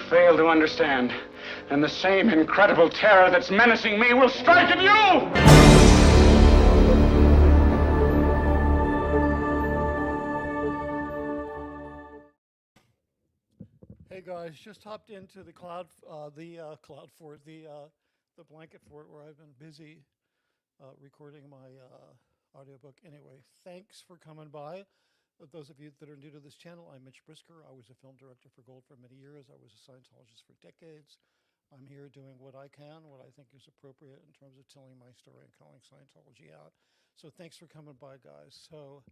fail to understand, and the same incredible terror that's menacing me will strike at you! Hey guys, just hopped into the blanket fort where I've been busy recording my audiobook. Anyway, thanks for coming by. Those of you that are new to this channel, I'm Mitch Brisker. I was a film director for Gold for many years. I was a Scientologist for decades. I'm here doing what I can, what I think is appropriate in terms of telling my story and calling Scientology out. So thanks for coming by, guys. So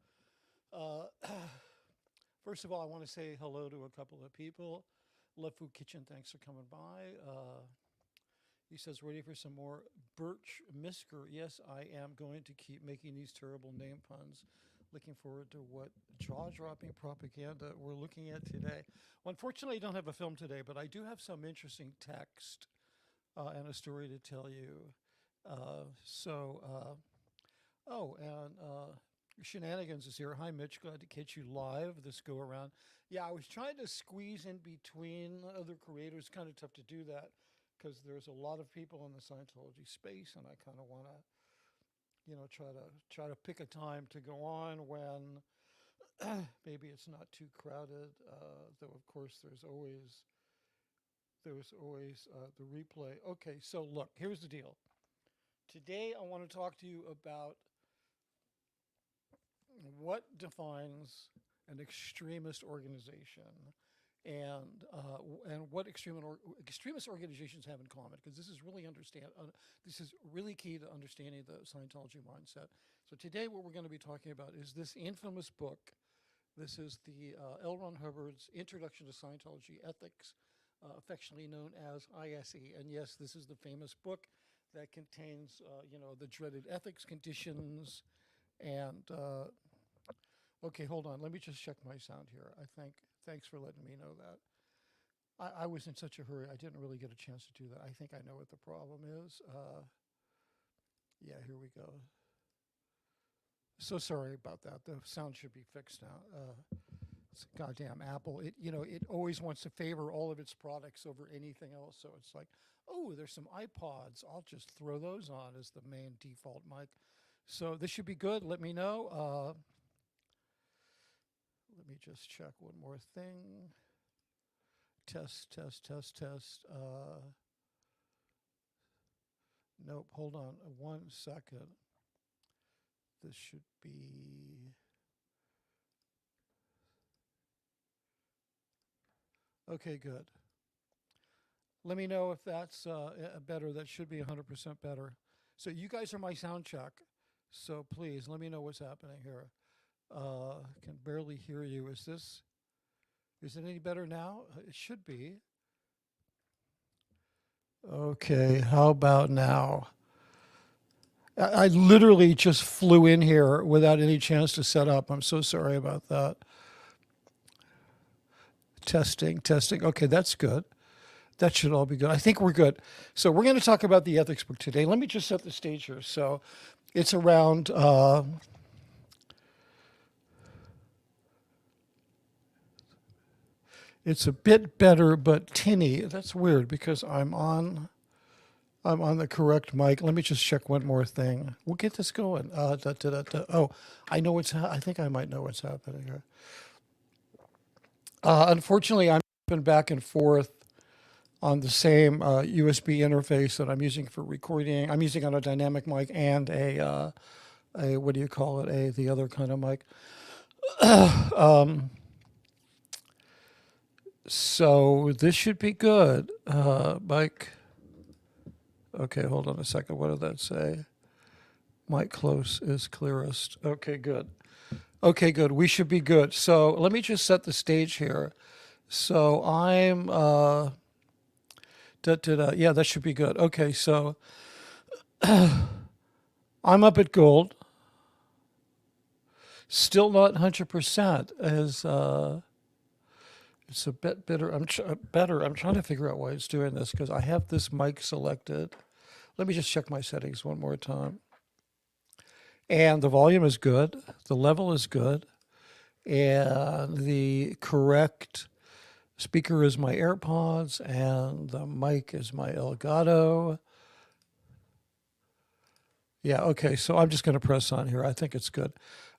first of all, I want to say hello to a couple of people. Love Food Kitchen, thanks for coming by. He says, ready for some more Birch Misker. Yes, I am going to keep making these terrible name puns. Looking forward to what jaw-dropping propaganda we're looking at today. Well, unfortunately, I don't have a film today, but I do have some interesting text and a story to tell you. Shenanigans is here. Hi, Mitch. Glad to catch you live this go around. Yeah, I was trying to squeeze in between other creators. Kind of tough to do that because there's a lot of people in the Scientology space, and I kind of want to, try to pick a time to go on when maybe it's not too crowded. Though of course there's always the replay. Okay, so look, here's the deal. Today I want to talk to you about what defines an extremist organization and what extremist organizations have in common, because this is really key to understanding the Scientology mindset. So today what we're going to be talking about is this infamous book. This is the L. Ron Hubbard's Introduction to Scientology Ethics, affectionately known as ISE. And yes, this is the famous book that contains the dreaded ethics conditions. And okay, hold on, let me just check my sound here. Thanks for letting me know that. I was in such a hurry, I didn't really get a chance to do that. I think I know what the problem is. Yeah, here we go. So sorry about that. The sound should be fixed now. It's goddamn Apple. It always wants to favor all of its products over anything else. So it's like, oh, there's some iPods. I'll just throw those on as the main default mic. So this should be good. Let me know. Let me just check one more thing. Test. Nope, hold on 1 second. This should be... Okay, good. Let me know if that's better. That should be 100% better. So you guys are my sound check. So please let me know what's happening here. Can barely hear you. Is it any better now? It should be. Okay, how about now? I literally just flew in here without any chance to set up. I'm so sorry about that. Testing. Okay, that's good. That should all be good. I think we're good. So we're going to talk about the ethics book today. Let me just set the stage here. So it's around... It's a bit better, but tinny. That's weird because I'm on the correct mic. Let me just check one more thing. We'll get this going. Oh, I know I think I might know what's happening here. Unfortunately, I'm been back and forth on the same USB interface that I'm using for recording. I'm using on a dynamic mic and a what do you call it? The other kind of mic. So this should be good. Mic. Okay, hold on a second. What did that say? Mic close is clearest. Okay, good. We should be good. So let me just set the stage here. So I'm, yeah, that should be good. Okay, so I'm up at gold. Still not 100% as, it's a bit better. I'm trying to figure out why it's doing this because I have this mic selected. Let me just check my settings one more time. And the volume is good. The level is good. And the correct Speaker is my AirPods, and the mic is my Elgato. Yeah, okay, so I'm just going to press on here. I think it's good.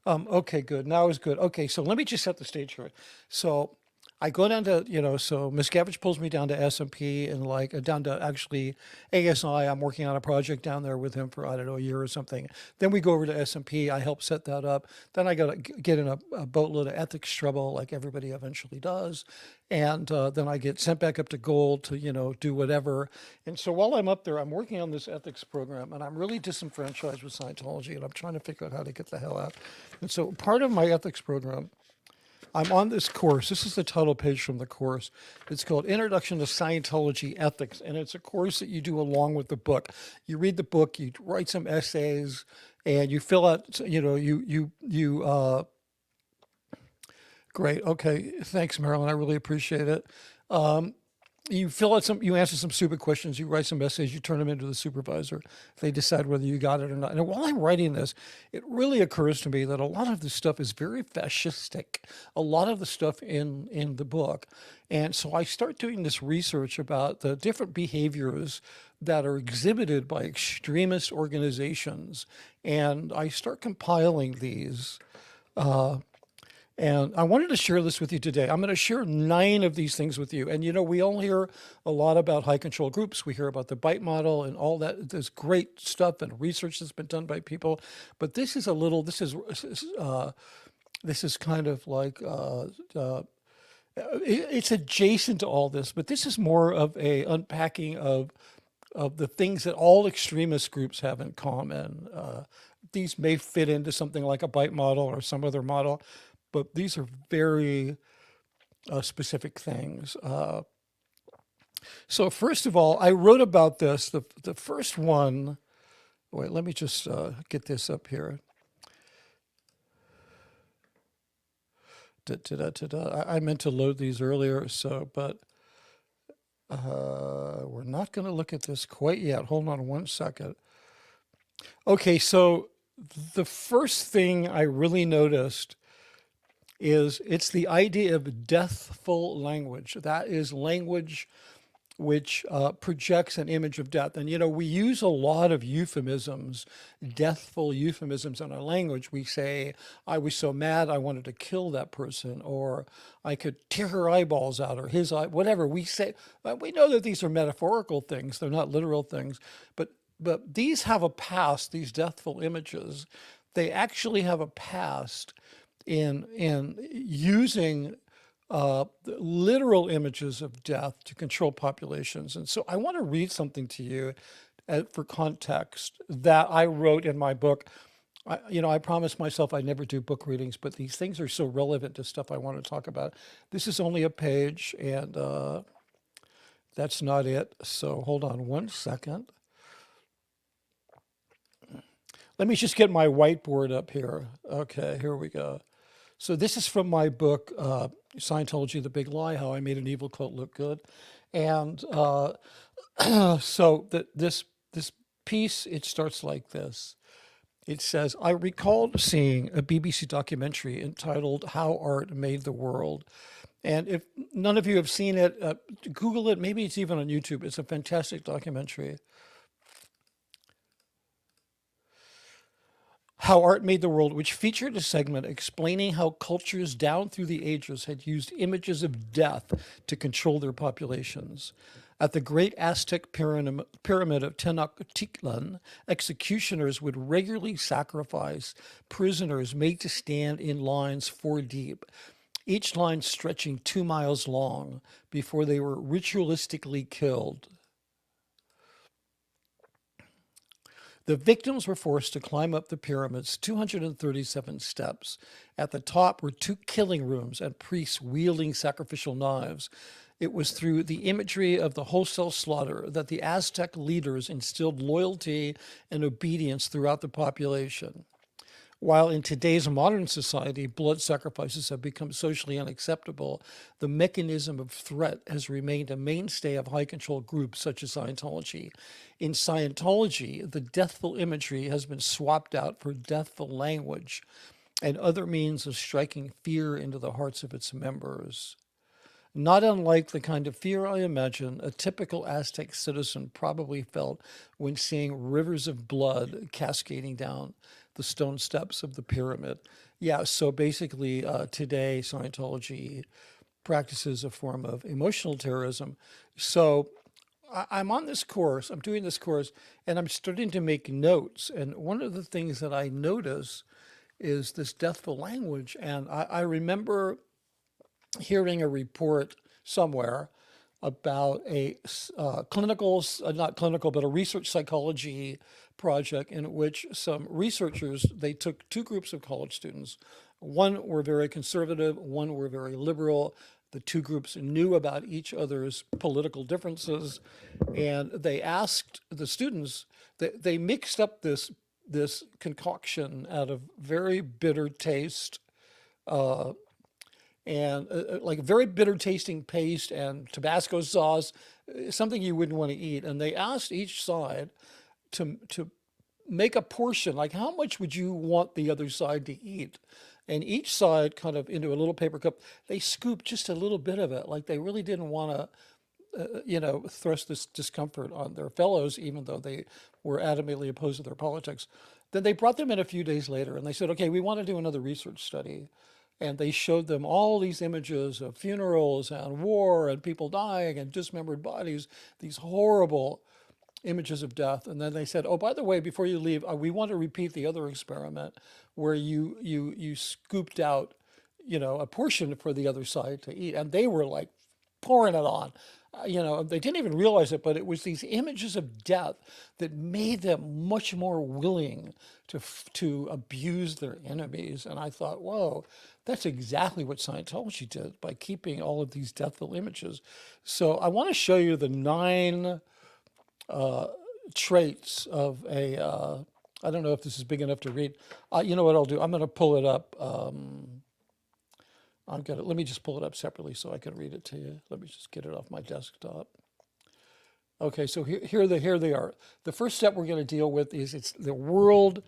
Okay, good. Now it's good. Okay, so let me just set the stage here. So I go down to, so Miscavige pulls me down to S&P and down to actually ASI. I'm working on a project down there with him for, I don't know, a year or something. Then we go over to S&P. I help set that up. Then I got to get in a boatload of ethics trouble like everybody eventually does. And then I get sent back up to gold to, do whatever. And so while I'm up there, I'm working on this ethics program, and I'm really disenfranchised with Scientology, and I'm trying to figure out how to get the hell out. And so part of my ethics program, I'm on this course. This is the title page from the course. It's called Introduction to Scientology Ethics, and it's a course that you do along with the book. You read the book, you write some essays, and you fill out, great. Okay. Thanks, Marilyn. I really appreciate it. You fill out you answer some stupid questions, you write some essays, you turn them into the supervisor. They decide whether you got it or not. And while I'm writing this, it really occurs to me that a lot of this stuff is very fascistic, a lot of the stuff in the book. And so I start doing this research about the different behaviors that are exhibited by extremist organizations. And I start compiling these. And I wanted to share this with you today. I'm going to share 9 of these things with you. And, we all hear a lot about high control groups. We hear about the bite model and all that. There's great stuff and research that's been done by people. But this is kind of like, it's adjacent to all this, but this is more of a unpacking of the things that all extremist groups have in common. These may fit into something like a bite model or some other model, but these are very specific things. So first of all, I wrote about this. The first one, wait, let me just get this up here. I meant to load these earlier, but we're not going to look at this quite yet. Hold on one second. Okay, so the first thing I really noticed is it's the idea of deathful language. That is language which projects an image of death. And, we use a lot of euphemisms, deathful euphemisms in our language. We say, I was so mad, I wanted to kill that person, or I could tear her eyeballs out, or his eye, whatever. We say, we know that these are metaphorical things. They're not literal things. But these have a past, these deathful images. They actually have a past in using literal images of death to control populations. And so I want to read something to you for context that I wrote in my book. I promised myself I'd never do book readings, but these things are so relevant to stuff I want to talk about. This is only a page, and that's not it. So hold on one second. Let me just get my whiteboard up here. Okay, here we go. So this is from my book, Scientology, The Big Lie, How I Made an Evil Cult Look Good. And so this piece, it starts like this. It says, I recalled seeing a BBC documentary entitled How Art Made the World. And if none of you have seen it, Google it. Maybe it's even on YouTube. It's a fantastic documentary. How Art Made the World, which featured a segment explaining how cultures down through the ages had used images of death to control their populations. At the great Aztec pyramid of Tenochtitlan, executioners would regularly sacrifice prisoners made to stand in lines 4 deep, each line stretching 2 miles long, before they were ritualistically killed. The victims were forced to climb up the pyramid's 237 steps. At the top were 2 killing rooms and priests wielding sacrificial knives. It was through the imagery of the wholesale slaughter that the Aztec leaders instilled loyalty and obedience throughout the population. While in today's modern society, blood sacrifices have become socially unacceptable, the mechanism of threat has remained a mainstay of high-control groups such as Scientology. In Scientology, the deathful imagery has been swapped out for deathful language and other means of striking fear into the hearts of its members. not unlike the kind of fear I imagine a typical Aztec citizen probably felt when seeing rivers of blood cascading down the stone steps of the pyramid. Yeah, so basically, today Scientology practices a form of emotional terrorism. So I'm on this course, I'm doing this course, and I'm starting to make notes. And one of the things that I notice is this deathful language. And I remember hearing a report somewhere about a not clinical, but a research psychology project in which some researchers, they took two groups of college students. One were very conservative, one were very liberal. The two groups knew about each other's political differences, and they asked the students, they mixed up this concoction out of very bitter taste, and like very bitter tasting paste and Tabasco sauce, something you wouldn't want to eat. And they asked each side to make a portion, like how much would you want the other side to eat? And each side, kind of into a little paper cup, they scooped just a little bit of it, like they really didn't want to thrust this discomfort on their fellows, even though they were adamantly opposed to their politics. Then they brought them in a few days later and they said, okay, we want to do another research study. And they showed them all these images of funerals and war and people dying and dismembered bodies, these horrible images of death. And then they said, oh, by the way, before you leave, we want to repeat the other experiment where you scooped out, a portion for the other side to eat. And they were like pouring it on. They didn't even realize it, but it was these images of death that made them much more willing to abuse their enemies. And I thought, whoa, that's exactly what Scientology did by keeping all of these deathful images. So I want to show you the 9 traits of a, I don't know if this is big enough to read. You know what I'll do? I'm going to pull it up. Let me just pull it up separately so I can read it to you. Let me just get it off my desktop. Okay, so here they are. The first step we're going to deal with is it's the world.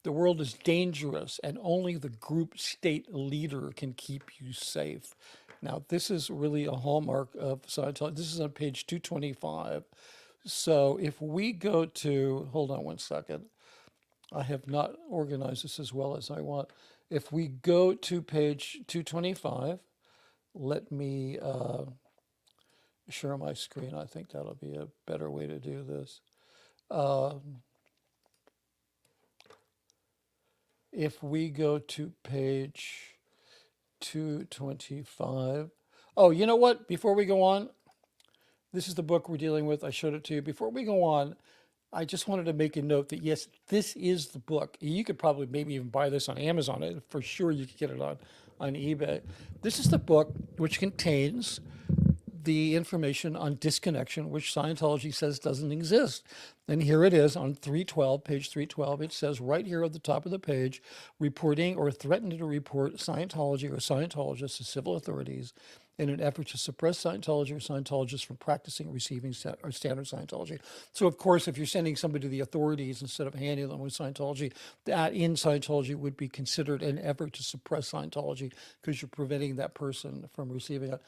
The world is dangerous, and only the group state leader can keep you safe. Now, this is really a hallmark of Scientology. This is on page 225. So if we go to, hold on one second. I have not organized this as well as I want. If we go to page 225, let me share my screen. I think that'll be a better way to do this. If we go to page 225, oh, you know what? Before we go on, this is the book we're dealing with. I showed it to you. Before we go on, I just wanted to make a note that, yes, this is the book. You could probably maybe even buy this on Amazon. For sure, you could get it on eBay. This is the book which contains the information on disconnection, which Scientology says doesn't exist. And here it is on 312, page 312. It says right here at the top of the page, reporting or threatening to report Scientology or Scientologists to civil authorities in an effort to suppress Scientology or Scientologists from practicing or receiving or standard Scientology. So, of course, if you're sending somebody to the authorities instead of handing them with Scientology, that in Scientology would be considered an effort to suppress Scientology because you're preventing that person from receiving it.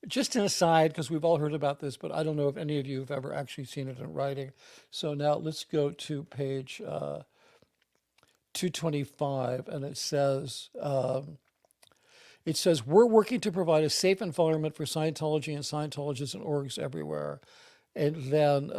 Just an aside, because we've all heard about this, but I don't know if any of you have ever actually seen it in writing. So now let's go to page 225, and it says, we're working to provide a safe environment for Scientology and Scientologists and orgs everywhere. And then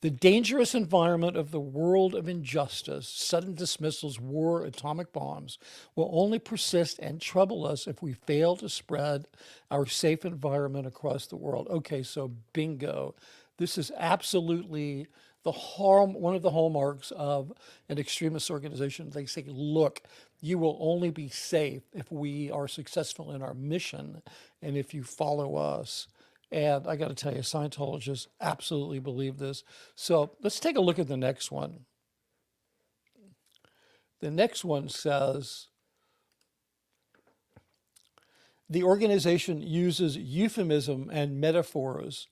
the dangerous environment of the world of injustice, sudden dismissals, war, atomic bombs will only persist and trouble us if we fail to spread our safe environment across the world. Okay, so bingo. This is absolutely one of the hallmarks of an extremist organization. They say, look, you will only be safe if we are successful in our mission and if you follow us. And I got to tell you, Scientologists absolutely believe this. So let's take a look at the next one. The next one says, the organization uses euphemism and metaphors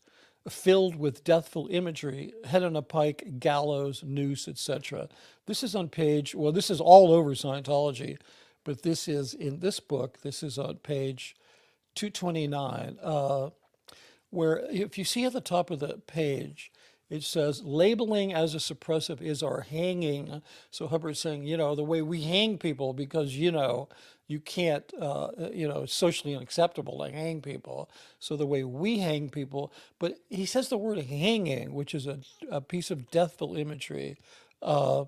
filled with deathful imagery, head on a pike, gallows, noose, etc. This is on page, well, this is all over Scientology, but this is in this book, this is on page 229, where if you see at the top of the page, it says labeling as a suppressive is our hanging. So Hubbard's saying, the way we hang people because, you can't, it's socially unacceptable to hang people. So the way we hang people, but he says the word hanging, which is a piece of deathful imagery. And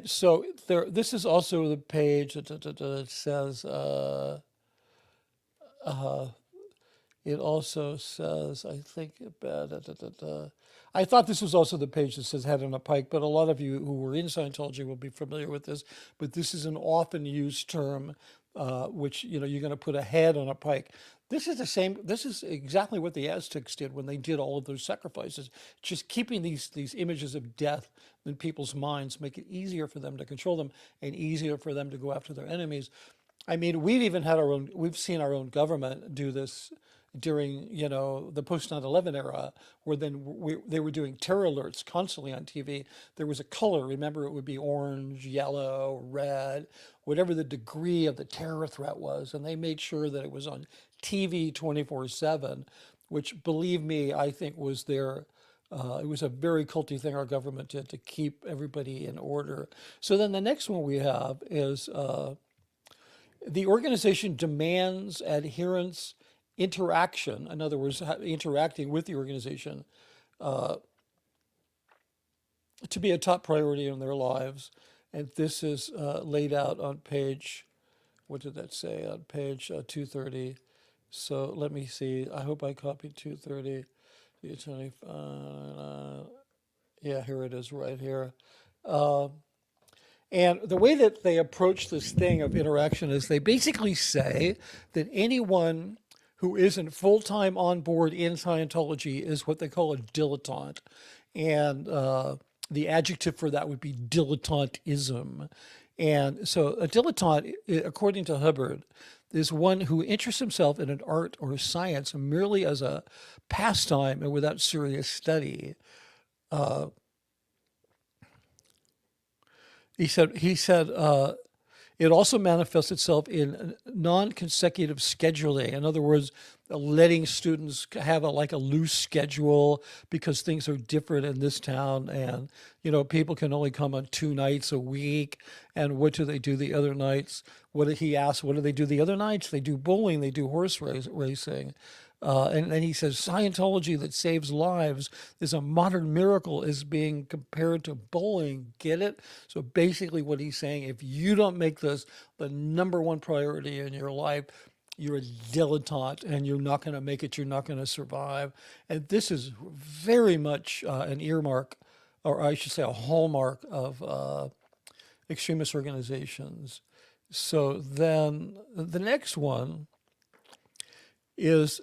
so this is also the page that says, it also says, I think, I thought this was also the page that says head on a pike, but a lot of you who were in Scientology will be familiar with this. But this is an often used term, which, you're going to put a head on a pike. This is exactly what the Aztecs did when they did all of those sacrifices. Just keeping these images of death in people's minds make it easier for them to control them and easier for them to go after their enemies. I mean, we've seen our own government do this during, the post 9/11 era, where they were doing terror alerts constantly on TV. There was a color, remember, it would be orange, yellow, red, whatever the degree of the terror threat was. And they made sure that it was on TV 24/7, which, believe me, I think was it was a very culty thing our government did to keep everybody in order. So then the next one we have is the organization demands adherence interaction, in other words, interacting with the organization, to be a top priority in their lives. And this is laid out on page, what did that say, on page 230. So let me see. I hope I copied 230. Yeah, here it is right here. And the way that they approach this thing of interaction is they basically say that anyone who isn't full-time on board in Scientology is what they call a dilettante. And the adjective for that would be dilettantism. And so a dilettante, according to Hubbard, is one who interests himself in an art or science merely as a pastime and without serious study. He said, it also manifests itself in non-consecutive scheduling. In other words, letting students have a loose schedule because things are different in this town, and people can only come on 2 nights a week. And what do they do the other nights? What did he ask? What do they do the other nights? They do bowling. They do horse racing. And then he says, Scientology that saves lives is a modern miracle is being compared to bowling. Get it? So basically what he's saying, if you don't make this the number one priority in your life, you're a dilettante and you're not going to make it. You're not going to survive. And this is very much an earmark, or I should say a hallmark of extremist organizations. So then the next one is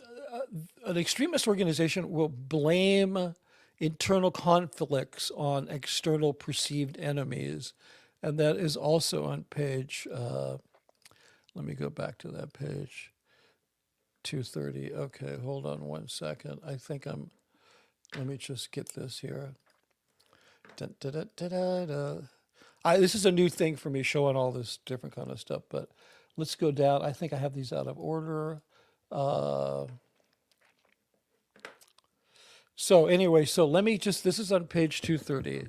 an extremist organization will blame internal conflicts on external perceived enemies. And that is also on page, let me go back to that page, 230. Okay, hold on one second. I think let me just get this here. This is a new thing for me, showing all this different kind of stuff, but let's go down. I think I have these out of order. So anyway, let me this is on page 230.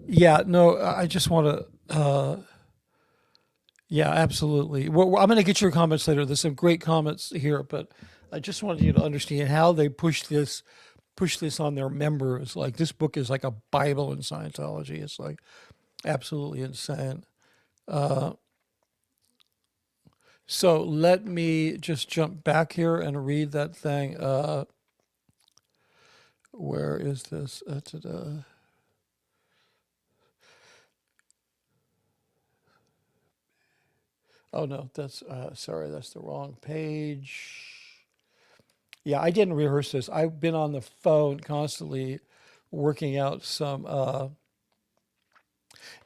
Yeah, no, I just want to, yeah, absolutely. Well, I'm going to get your comments later. There's some great comments here, but I just wanted you to understand how they push this on their members. Like, this book is like a Bible in Scientology. It's like absolutely insane. So let me just jump back here and read that thing. Where is this? Oh no, that's sorry, that's the wrong page. Yeah, I didn't rehearse this. I've been on the phone constantly working out some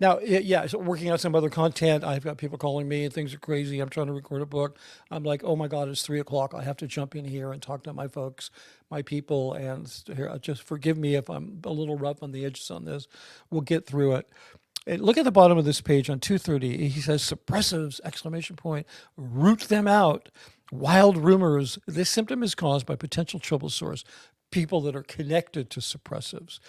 so working out some other content. I've got people calling me and things are crazy. I'm trying to record a book. I'm like, oh my God, it's 3:00. I have to jump in here and talk to my folks, my people, and here, just forgive me if I'm a little rough on the edges on this. We'll get through it. Look at the bottom of this page on 230. He says suppressives, exclamation point, root them out. Wild rumors. This symptom is caused by potential trouble source, people that are connected to suppressives.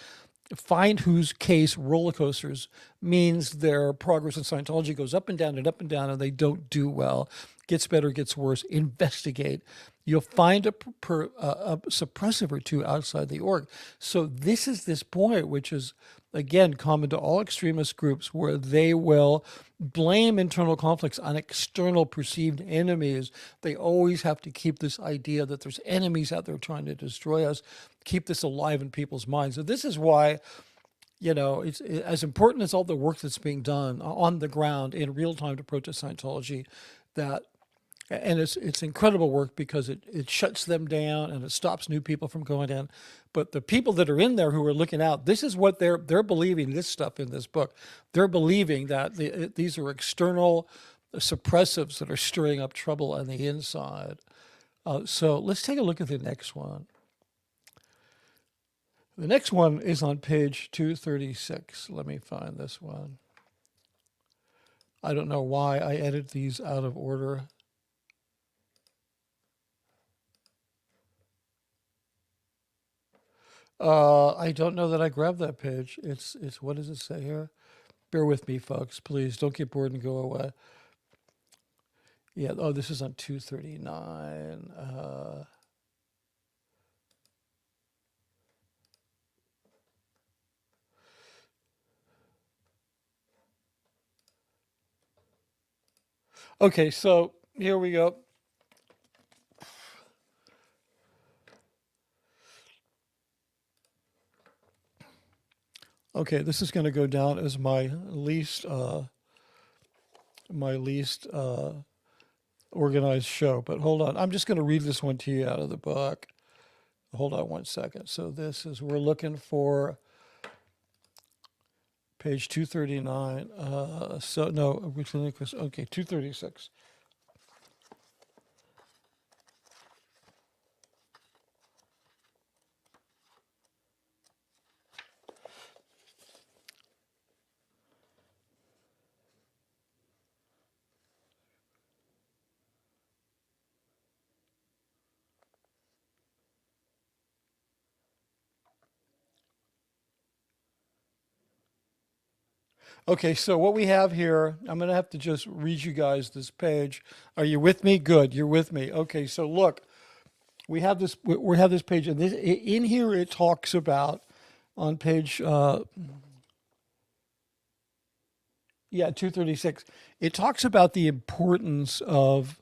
Find whose case roller coasters means their progress in Scientology goes up and down and up and down, and they don't do well. Gets better, gets worse. Investigate. You'll find a suppressive or two outside the org. So this is this point, which is, again, common to all extremist groups, where they will blame internal conflicts on external perceived enemies. They always have to keep this idea that there's enemies out there trying to destroy us, keep this alive in people's minds. So this is why, it's as important as all the work that's being done on the ground in real time to protest Scientology, and it's incredible work because it shuts them down and it stops new people from going in. But the people that are in there who are looking out, this is what they're believing, this stuff in this book. They're believing that these are external suppressives that are stirring up trouble on the inside. So let's take a look at the next one. The next one is on page 236. Let me find this one. I don't know why I edit these out of order. I don't know that I grabbed that page. It's what does it say here? Bear with me, folks. Please don't get bored and go away. Yeah. Oh, this is on 239. Okay, so here we go. Okay, this is going to go down as my least organized show, but hold on. I'm just going to read this one to you out of the book. Hold on one second. So this is, we're looking for page 239. Okay, 236. Okay, so what we have here, I'm going to have to just read you guys this page. Are you with me? Good, you're with me. Okay, so look, we have this page, and this in here it talks about on page 236. It talks about the importance of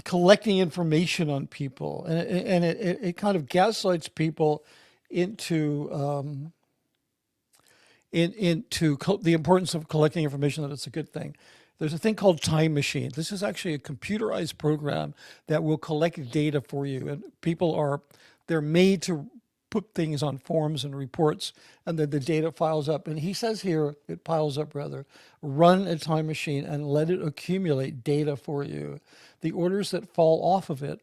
collecting information on people, and it kind of gaslights people into the importance of collecting information, that it's a good thing. There's a thing called Time Machine. This is actually a computerized program that will collect data for you. And they're made to put things on forms and reports, and then the data piles up. And he says here, it piles up rather, run a time machine and let it accumulate data for you. The orders that fall off of it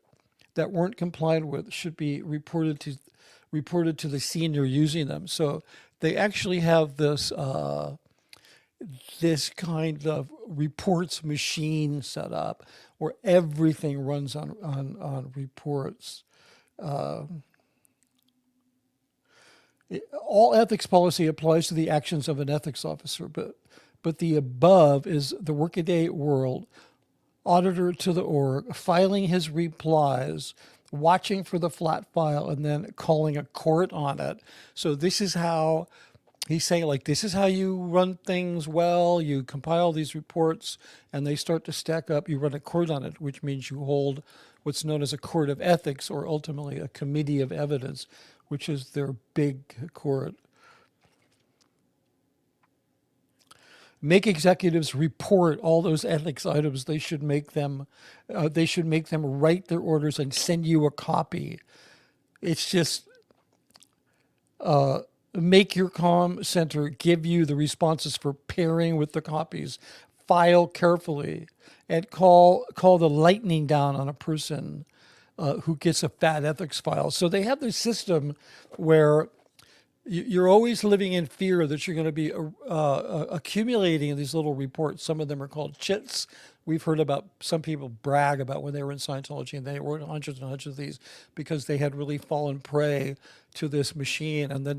that weren't complied with should be reported to the senior using them. So they actually have this kind of reports machine set up where everything runs on reports. All ethics policy applies to the actions of an ethics officer, but the above is the workaday world. Auditor to the org, filing his replies, watching for the flat file, and then calling a court on it. So this is how he's saying, like, this is how you run things well. You compile these reports and they start to stack up. You run a court on it, which means you hold what's known as a court of ethics, or ultimately a committee of evidence, which is their big court. Make executives report all those ethics items. They should make them write their orders and send you a copy. It's just make your comm center give you the responses for pairing with the copies. File carefully and call the lightning down on a person who gets a fat ethics file. So they have this system where you're always living in fear that you're going to be accumulating these little reports. Some of them are called chits. We've heard about some people brag about when they were in Scientology and they wrote hundreds and hundreds of these because they had really fallen prey to this machine. And then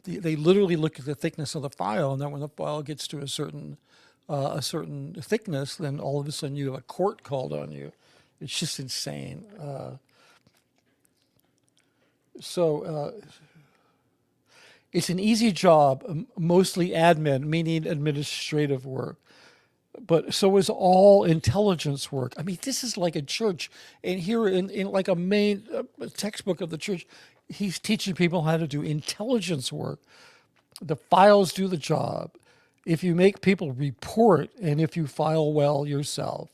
they literally look at the thickness of the file, and then when the file gets to a certain thickness, then all of a sudden you have a court called on you. It's just insane. It's an easy job, mostly admin, meaning administrative work. But so is all intelligence work. I mean, this is like a church. And here in like a main textbook of the church, he's teaching people how to do intelligence work. The files do the job. If you make people report and if you file well yourself.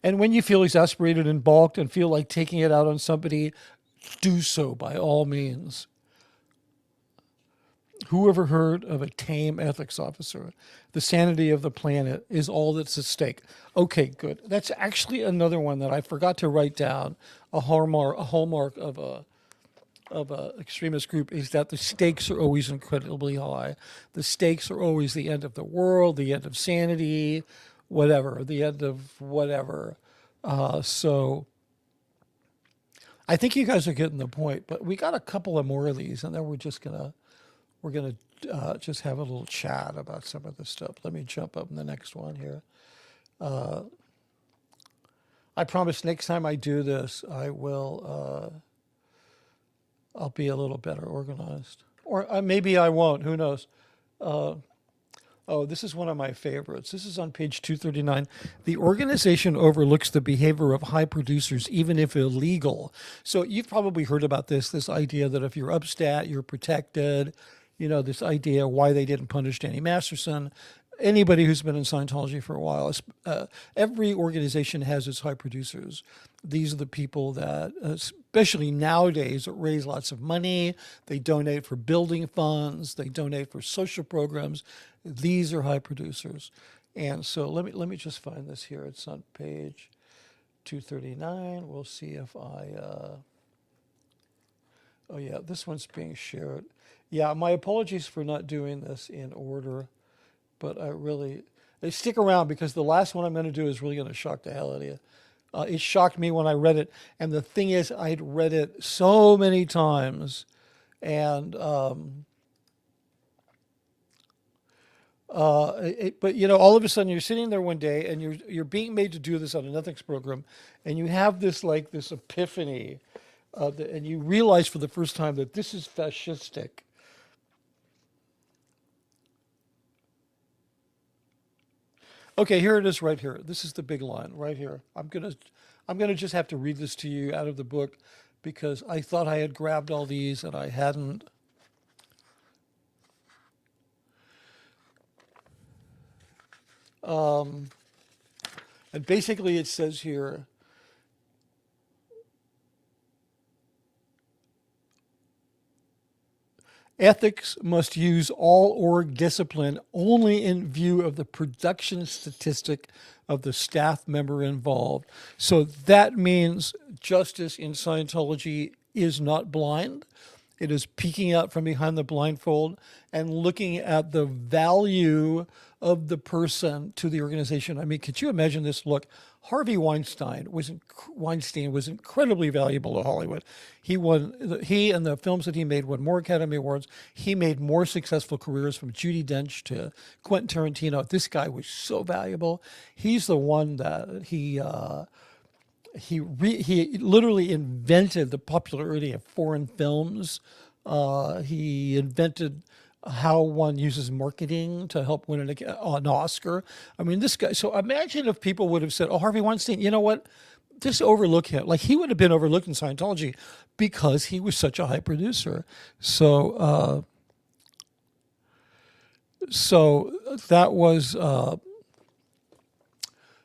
And when you feel exasperated and balked and feel like taking it out on somebody, do so by all means. Who ever heard of a tame ethics officer? The sanity of the planet is all that's at stake. Okay, good. That's actually another one that I forgot to write down. A hallmark of a extremist group is that the stakes are always incredibly high. The stakes are always the end of the world, the end of sanity, whatever, the end of whatever. So I think you guys are getting the point, but we got a couple of more of these, and then we're gonna just have a little chat about some of this stuff. Let me jump up in the next one here. I promise next time I do this, I will. I'll be a little better organized, or maybe I won't. Who knows? Oh, this is one of my favorites. This is on page 239. The organization overlooks the behavior of high producers, even if illegal. So you've probably heard about this idea that if you're upstat, you're protected. You know, this idea why they didn't punish Danny Masterson. Anybody who's been in Scientology for a while, every organization has its high producers. These are the people that, especially nowadays, raise lots of money. They donate for building funds. They donate for social programs. These are high producers. And so let me just find this here. It's on page 239. We'll see if I, oh yeah, this one's being shared. Yeah, my apologies for not doing this in order, but stick around because the last one I'm going to do is really going to shock the hell out of you. It shocked me when I read it. And the thing is, I'd read it so many times. And, but you know, all of a sudden you're sitting there one day and you're being made to do this on an ethics program. And you have this epiphany, and you realize for the first time that this is fascistic. Okay, here it is right here. This is the big line right here. I'm gonna just have to read this to you out of the book because I thought I had grabbed all these and I hadn't. And basically it says here, ethics must use all org discipline only in view of the production statistic of the staff member involved. So that means justice in Scientology is not blind. It is peeking out from behind the blindfold and looking at the value of the person to the organization. I mean, could you imagine this? Look, Harvey Weinstein was incredibly valuable to Hollywood. He and the films that he made won more Academy Awards. He made more successful careers from Judi Dench to Quentin Tarantino. This guy was so valuable. He's the one that he literally invented the popularity of foreign films. He invented how one uses marketing to help win an Oscar. I mean, this guy, so imagine if people would have said, oh, Harvey Weinstein, you know what? Just overlook him. Like he would have been overlooked in Scientology because he was such a high producer. So that was,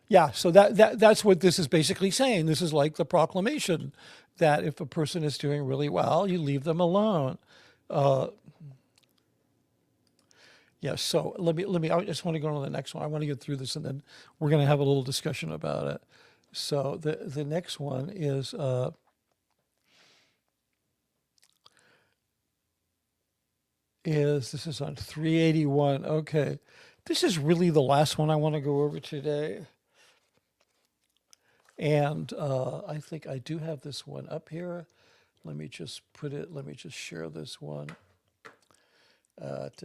yeah, so that's what this is basically saying. This is like the proclamation that if a person is doing really well, you leave them alone. Yeah, so let me, I just want to go on to the next one. I want to get through this and then we're going to have a little discussion about it. So the next one is, this is on 381. Okay. This is really the last one I want to go over today. And I think I do have this one up here. Let me just share this one. Okay,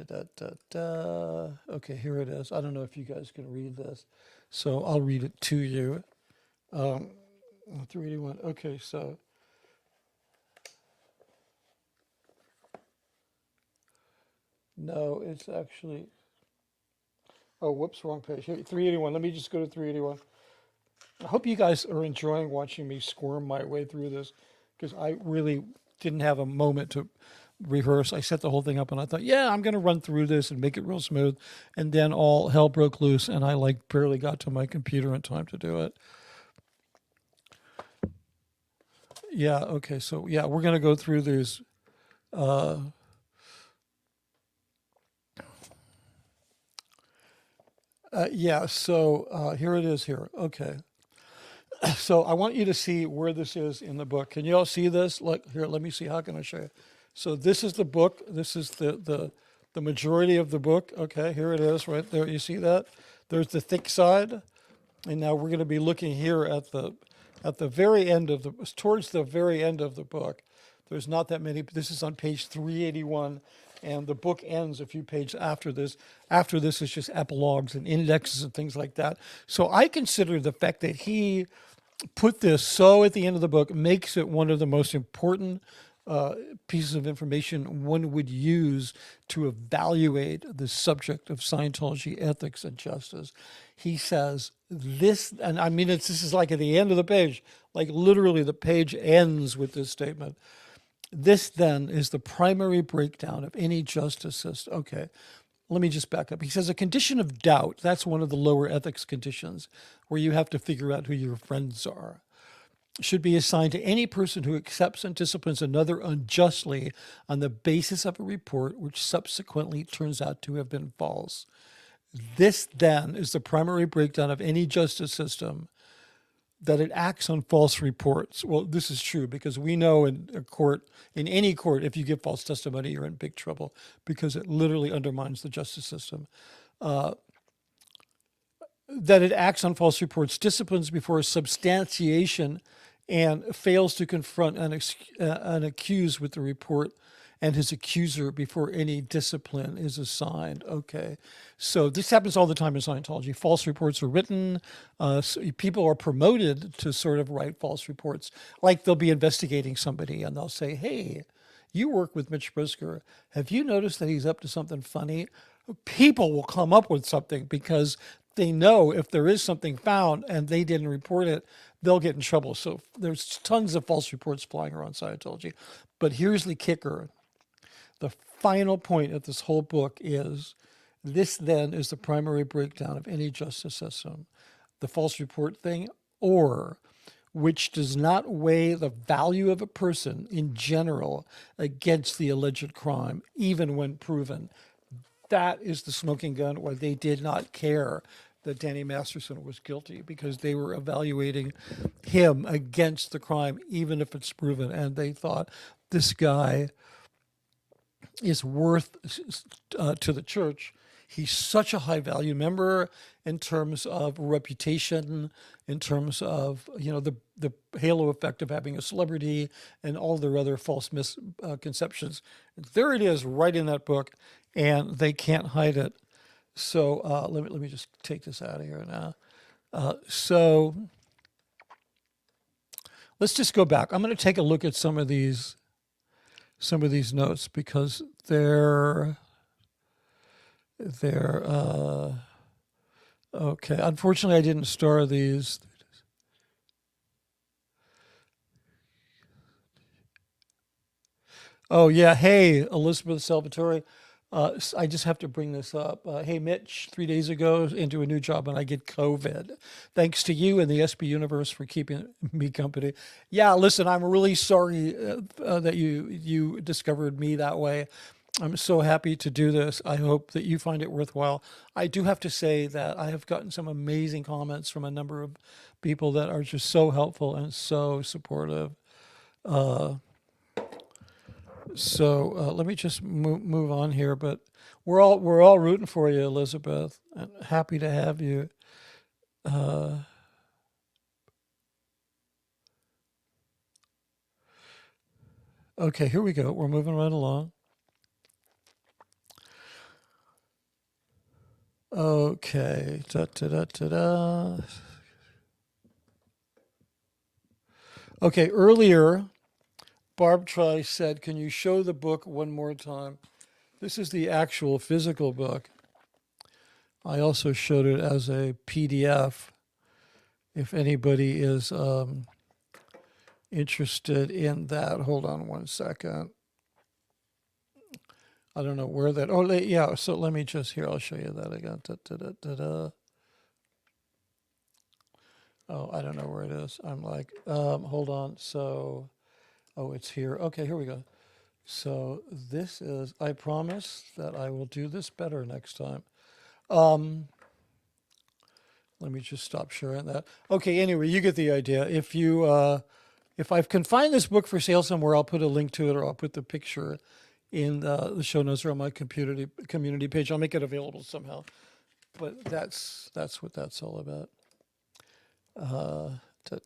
here it is. I don't know if you guys can read this, so I'll read it to you. 381. Okay, so no, it's actually, oh, whoops, wrong page. Here, 381. Let me just go to 381. I hope you guys are enjoying watching me squirm my way through this, because I really didn't have a moment to rehearse. I set the whole thing up and I thought, yeah, I'm going to run through this and make it real smooth. And then all hell broke loose and I barely got to my computer in time to do it. Yeah, okay, so yeah, we're going to go through these. So here it is here. Okay. So I want you to see where this is in the book. Can you all see this? Look here, let me see. How can I show you? So this is the book. This is the majority of the book. Okay, here it is right there. You see that? There's the thick side. And now we're going to be looking here at the very end of towards the very end of the book. There's not that many. This is on page 381. And the book ends a few pages after this. After this is just epilogues and indexes and things like that. So I consider the fact that he put this so at the end of the book makes it one of the most important pieces of information one would use to evaluate the subject of Scientology ethics and justice. He says this, and I mean, this is like at the end of the page, like literally the page ends with this statement. This then is the primary breakdown of any justice system. Okay, let me just back up. He says a condition of doubt, that's one of the lower ethics conditions where you have to figure out who your friends are, should be assigned to any person who accepts and disciplines another unjustly on the basis of a report which subsequently turns out to have been false. This then is the primary breakdown of any justice system, that it acts on false reports. Well, this is true because we know in a court, in any court, if you give false testimony, you're in big trouble because it literally undermines the justice system. That it acts on false reports, disciplines before substantiation, and fails to confront an accused with the report and his accuser before any discipline is assigned. Okay, so this happens all the time in Scientology. False reports are written. So people are promoted to sort of write false reports. Like they'll be investigating somebody and they'll say, hey, you work with Mitch Brisker. Have you noticed that he's up to something funny? People will come up with something because they know if there is something found and they didn't report it, they'll get in trouble. So there's tons of false reports flying around Scientology. But here's the kicker. The final point of this whole book is this then is the primary breakdown of any justice system. The false report thing, or which does not weigh the value of a person in general against the alleged crime, even when proven. That is the smoking gun where they did not care that Danny Masterson was guilty because they were evaluating him against the crime, even if it's proven. And they thought this guy is worth to the church. He's such a high value member in terms of reputation, in terms of, you know, the halo effect of having a celebrity and all their other false misconceptions. There it is right in that book, and they can't hide it. So let me just take this out of here now. So let's just go back. I'm going to take a look at some of these notes because they're okay. Unfortunately, I didn't star these. Oh yeah, hey Elizabeth Salvatore. I just have to bring this up. Hey, Mitch, 3 days ago into a new job and I get COVID. Thanks to you and the SB Universe for keeping me company. Yeah, listen, I'm really sorry that you discovered me that way. I'm so happy to do this. I hope that you find it worthwhile. I do have to say that I have gotten some amazing comments from a number of people that are just so helpful and so supportive. So let me just move on here, but we're all rooting for you, Elizabeth, and happy to have you. Uh, okay, here we go. We're moving right along. Okay, da da da da da. Okay, earlier Barb Trice said, "Can you show the book one more time?" This is the actual physical book. I also showed it as a PDF. If anybody is interested in that, hold on one second. I don't know where that. Oh, yeah. So let me just here. I'll show you that again. Da, da, da, da, da. Oh, I don't know where it is. I'm like, hold on. So, oh, it's here. Okay, here we go. So this is. I promise that I will do this better next time. Let me just stop sharing that. Okay. Anyway, you get the idea. If I can find this book for sale somewhere, I'll put a link to it, or I'll put the picture in the show notes or on my community page. I'll make it available somehow. But that's what that's all about. Da,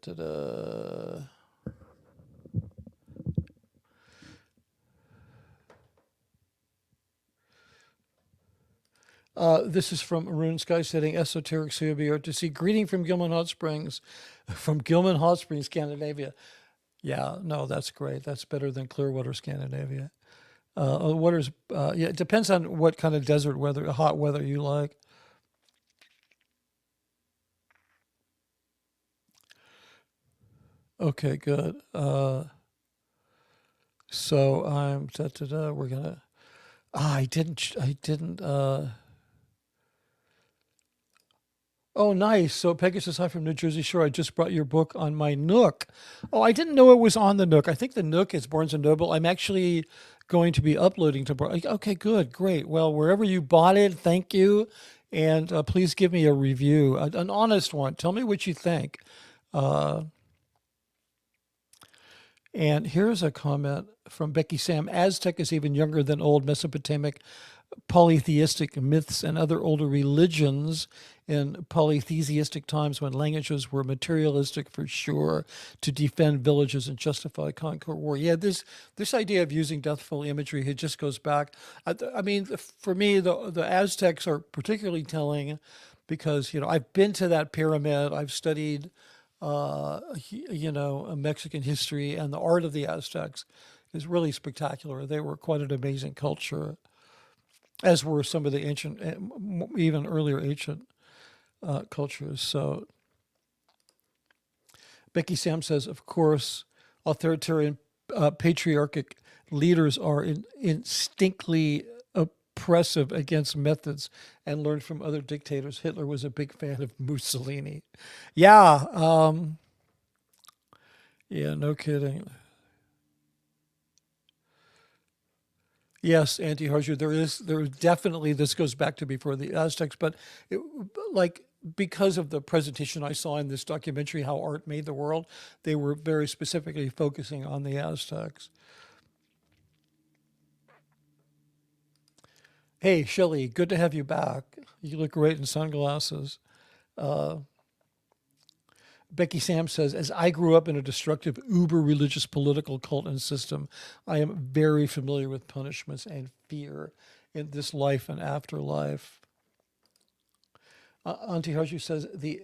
da, da. This is from Maroon Sky Setting, Esoteric COB to see. Greeting from Gilman Hot Springs, Scandinavia. Yeah, no, that's great. That's better than Clearwater, Scandinavia. Yeah, it depends on what kind of desert weather, hot weather you like. Okay, good. So I'm we're gonna. I didn't. Oh, nice. So Pegasus, hi from New Jersey Shore. I just brought your book on my Nook. Oh, I didn't know it was on the Nook. I think the Nook is Barnes and Noble. I'm actually going to be uploading to. Okay, good, great. Well, wherever you bought it, thank you, and please give me a review, an honest one. Tell me what you think. And here's a comment from Becky Sam. Aztec is even younger than old Mesopotamic polytheistic myths and other older religions in polytheistic times when languages were materialistic for sure to defend villages and justify conquer war. Yeah, this idea of using deathful imagery, it just goes back. I mean, for me, the Aztecs are particularly telling because, I've been to that pyramid. I've studied Mexican history, and the art of the Aztecs is really spectacular. They were quite an amazing culture, as were some of the ancient, even earlier ancient cultures. So Becky Sam says, of course, authoritarian patriarchic leaders are instinctively oppressive against methods and learned from other dictators. Hitler was a big fan of Mussolini. Yeah. Yeah, no kidding. Yes, anti-Harju. There is definitely, this goes back to before the Aztecs, but because of the presentation I saw in this documentary, How Art Made the World, they were very specifically focusing on the Aztecs. Hey, Shelley, good to have you back. You look great in sunglasses. Becky Sam says, as I grew up in a destructive, uber religious political cult and system, I am very familiar with punishments and fear in this life and afterlife. Auntie Harshu says the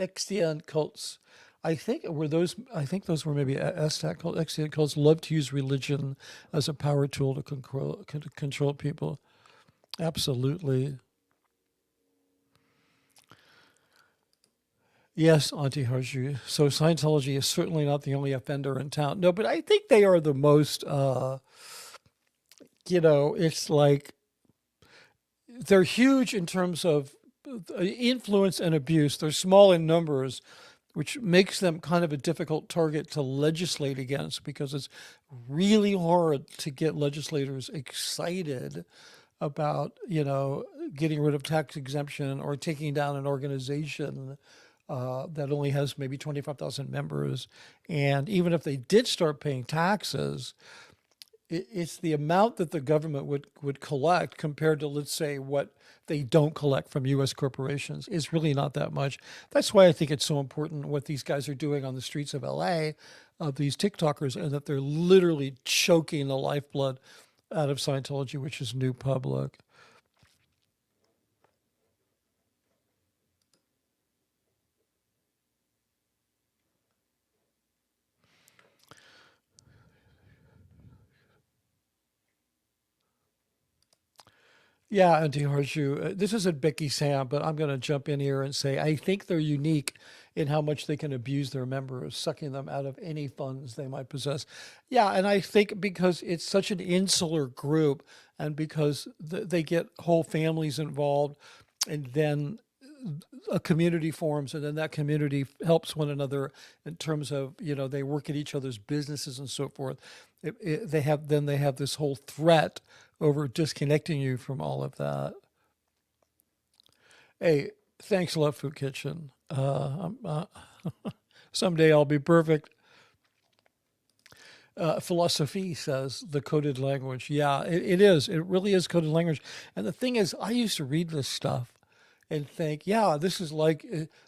Extian cults, I think those were maybe Aztec cults. Extian cults love to use religion as a power tool to control people. Absolutely. Yes, Auntie Harshu. So Scientology is certainly not the only offender in town. No, but I think they are the most, it's like they're huge in terms of influence and abuse. They're small in numbers, which makes them kind of a difficult target to legislate against because it's really hard to get legislators excited about, getting rid of tax exemption or taking down an organization that only has maybe 25,000 members. And even if they did start paying taxes, it's the amount that the government would collect compared to, let's say, what they don't collect from U.S. corporations is really not that much. That's why I think it's so important what these guys are doing on the streets of L.A., these TikTokers, and that they're literally choking the lifeblood out of Scientology, which is New Public. Yeah, and to Harshu, this isn't Becky Sam, but I'm going to jump in here and say I think they're unique in how much they can abuse their members, sucking them out of any funds they might possess. Yeah, and I think because it's such an insular group and because they get whole families involved, and then a community forms, and then that community helps one another in terms of, they work at each other's businesses and so forth. They have this whole threat over disconnecting you from all of that. Hey, thanks a lot, Food Kitchen. Someday I'll be perfect. Philosophy says the coded language. Yeah, it is. It really is coded language. And the thing is, I used to read this stuff and think, yeah, this is like,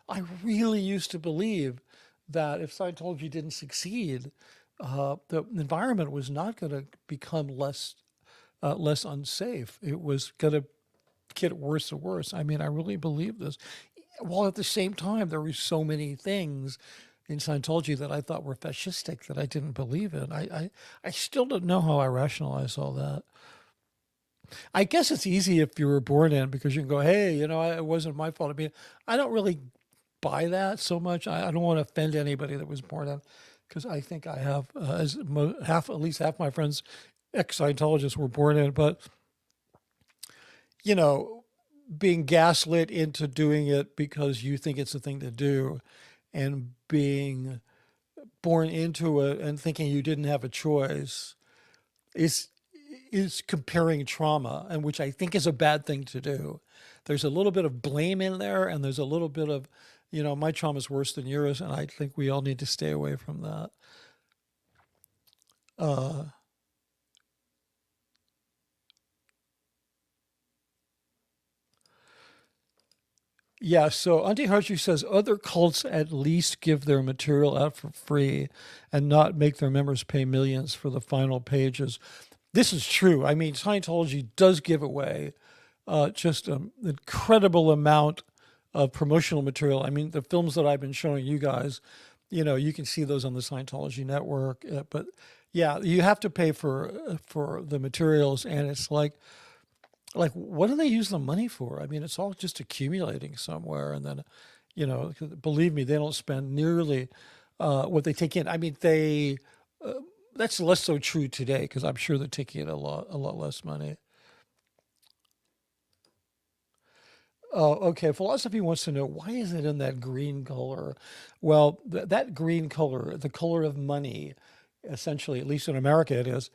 I really used to believe that if Scientology didn't succeed, the environment was not going to become less unsafe. It was going to get worse and worse. I mean, I really believe this. While at the same time, there were so many things in Scientology that I thought were fascistic that I didn't believe in. I still don't know how I rationalize all that. I guess it's easy if you were born in because you can go, hey, it wasn't my fault. I mean, I don't really buy that so much. I don't want to offend anybody that was born in because I think I have at least half my friends, ex-Scientologists, were born in. But, being gaslit into doing it because you think it's the thing to do and being born into it and thinking you didn't have a choice is comparing trauma, and which I think is a bad thing to do. There's a little bit of blame in there, and there's a little bit of, my trauma is worse than yours, and I think we all need to stay away from that. Yeah, so Auntie Harshu says other cults at least give their material out for free and not make their members pay millions for the final pages. This is true. I mean, Scientology does give away just an incredible amount of promotional material. I mean, the films that I've been showing you guys, you can see those on the Scientology network. But yeah, you have to pay for the materials, and it's like what do they use the money for? I mean, it's all just accumulating somewhere, and then, believe me, they don't spend nearly what they take in. I mean, that's less so true today because I'm sure they're taking in a lot less money. Oh, okay. Philosophy wants to know why is it in that green color? Well, that green color, the color of money, essentially, at least in America, it is.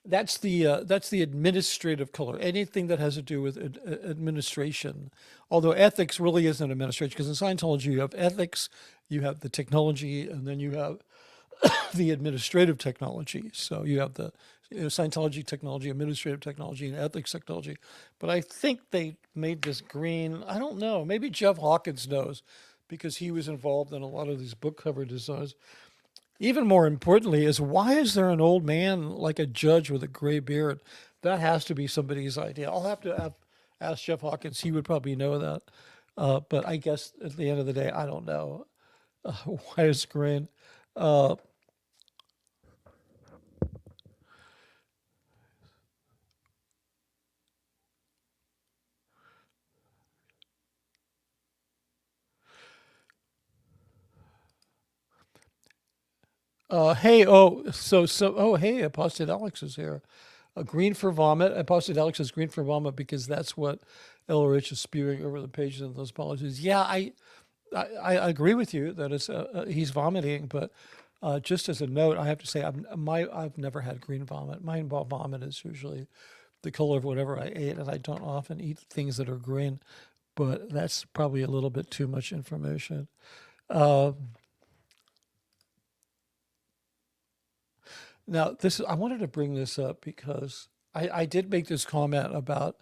That's the administrative color. Anything that has to do with administration, although ethics really isn't administration, because in Scientology you have ethics, you have the technology, and then you have the administrative technology. So you have the Scientology technology, administrative technology, and ethics technology. But I think they made this green. I don't know. Maybe Jeff Hawkins knows because he was involved in a lot of these book cover designs. Even more importantly is why is there an old man like a judge with a gray beard? That has to be somebody's idea. I'll have to ask Jeff Hawkins. He would probably know that. But I guess at the end of the day, I don't know. Why is green? Hey, hey, Apostate Alex is here. Green for vomit. Apostate Alex is green for vomit because that's what LRH is spewing over the pages of those policies. Yeah, I agree with you that it's he's vomiting, but just as a note, I have to say I've never had green vomit. My vomit is usually the color of whatever I ate, and I don't often eat things that are green. But that's probably a little bit too much information. Now, I wanted to bring this up because I did make this comment about,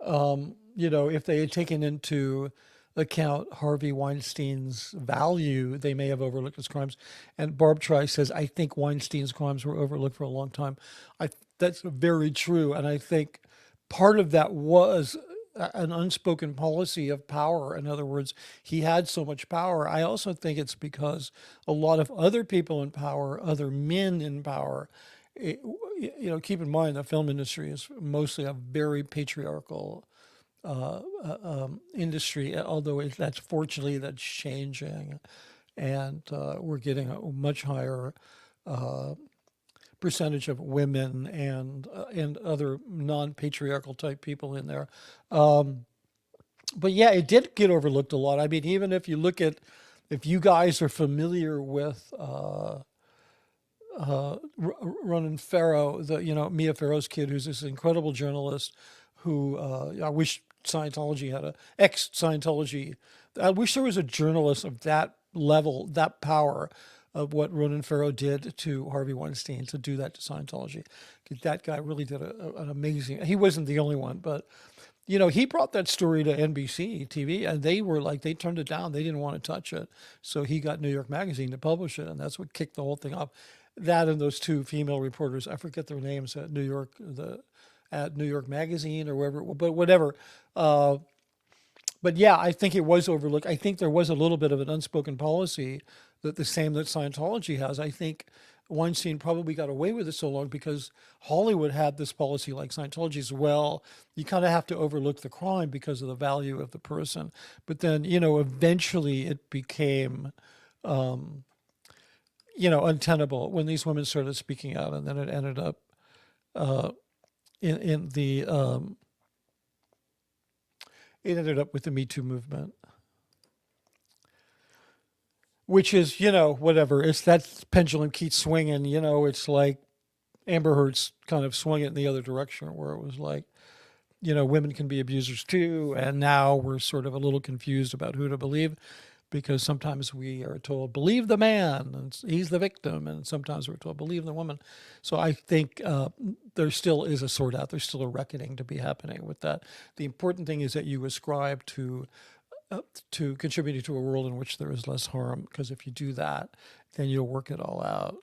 if they had taken into account Harvey Weinstein's value, they may have overlooked his crimes. And Barb Tri says, I think Weinstein's crimes were overlooked for a long time. That's very true. And I think part of that was an unspoken policy of power. In other words, he had so much power. I also think it's because a lot of other people in power, other men in power, keep in mind the film industry is mostly a very patriarchal industry, although fortunately that's changing, and we're getting a much higher percentage of women and other non-patriarchal type people in there. But yeah, it did get overlooked a lot. I mean, even if you guys are familiar with Ronan Farrow, Mia Farrow's kid, who's this incredible journalist who I wish Scientology had ex-Scientology. I wish there was a journalist of that level, that power of what Ronan Farrow did to Harvey Weinstein to do that to Scientology. That guy really did an amazing, he wasn't the only one, but he brought that story to NBC TV and they turned it down. They didn't want to touch it. So he got New York Magazine to publish it. And that's what kicked the whole thing off. That and those two female reporters, I forget their names at New York Magazine or wherever, but whatever. But yeah, I think it was overlooked. I think there was a little bit of an unspoken policy that Scientology has. I think Weinstein probably got away with it so long because Hollywood had this policy like Scientology as well. You kind of have to overlook the crime because of the value of the person. But then, eventually it became, untenable when these women started speaking out, and then it ended up it ended up with the Me Too movement, which is, whatever. It's that pendulum keeps swinging, it's like Amber Heard's kind of swung it in the other direction where it was like, women can be abusers too. And now we're sort of a little confused about who to believe because sometimes we are told, believe the man and he's the victim. And sometimes we're told, believe the woman. So I think there still is a sort out. There's still a reckoning to be happening with that. The important thing is that you ascribe to contributing to a world in which there is less harm, because if you do that, then you'll work it all out.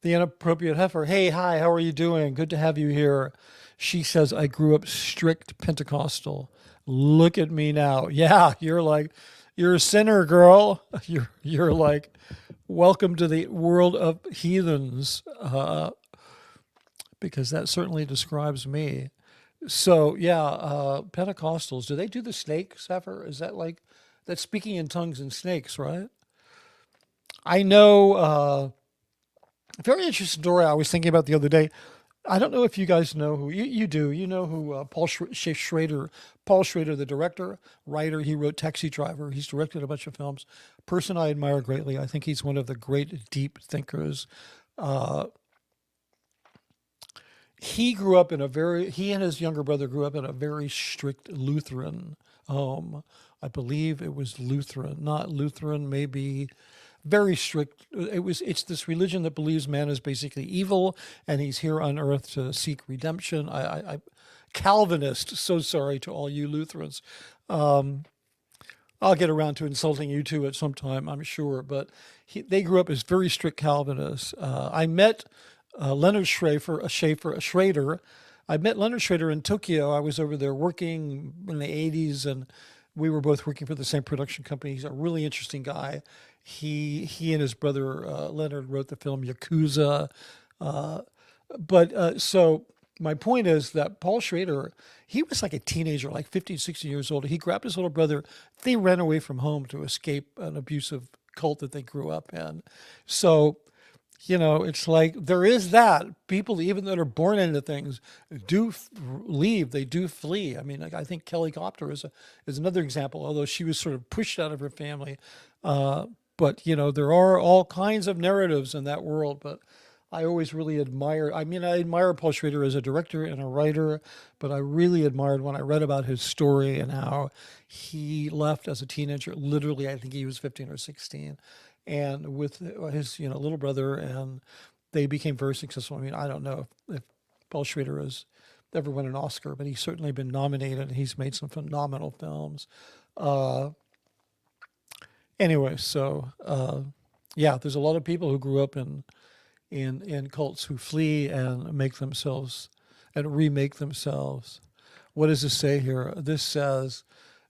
The inappropriate heifer. Hey, hi, how are you doing? Good to have you here. She says, I grew up strict Pentecostal. Look at me now. Yeah, you're a sinner, girl. You're like, welcome to the world of heathens. Because that certainly describes me. So yeah, Pentecostals, do they do the snakes ever? Is that that's speaking in tongues and snakes, right? I know, a very interesting story I was thinking about the other day. I don't know if you guys know who you do. You know who Paul Schrader, the director, writer. He wrote Taxi Driver. He's directed a bunch of films. Person I admire greatly. I think he's one of the great deep thinkers. He and his younger brother grew up in a very strict Lutheran home. I believe it was Lutheran, not Lutheran, maybe very strict. It's this religion that believes man is basically evil and he's here on earth to seek redemption. I Calvinist, so sorry to all you Lutherans. I'll get around to insulting you too at some time, I'm sure, but they grew up as very strict Calvinists. I met Leonard Schrader. I met Leonard Schrader in Tokyo. I was over there working in the 80s, and we were both working for the same production company. He's a really interesting guy. He and his brother Leonard wrote the film Yakuza. So my point is that Paul Schrader, he was like a teenager, like 15, 16 years old. He grabbed his little brother. They ran away from home to escape an abusive cult that they grew up in. So, it's like there is that. People, even that are born into things, do leave. They do flee. I mean, I think Kelly Copter is another example, although she was sort of pushed out of her family. But, there are all kinds of narratives in that world. But I always really admire. I mean, I admire Paul Schrader as a director and a writer, but I really admired when I read about his story and how he left as a teenager. Literally, I think he was 15 or 16, and with his little brother, and they became very successful. I mean, I don't know if Paul Schrader has ever won an Oscar, but he's certainly been nominated, and he's made some phenomenal films. Anyway, so yeah, there's a lot of people who grew up in cults who flee and make themselves and remake themselves. What does this say here? This says,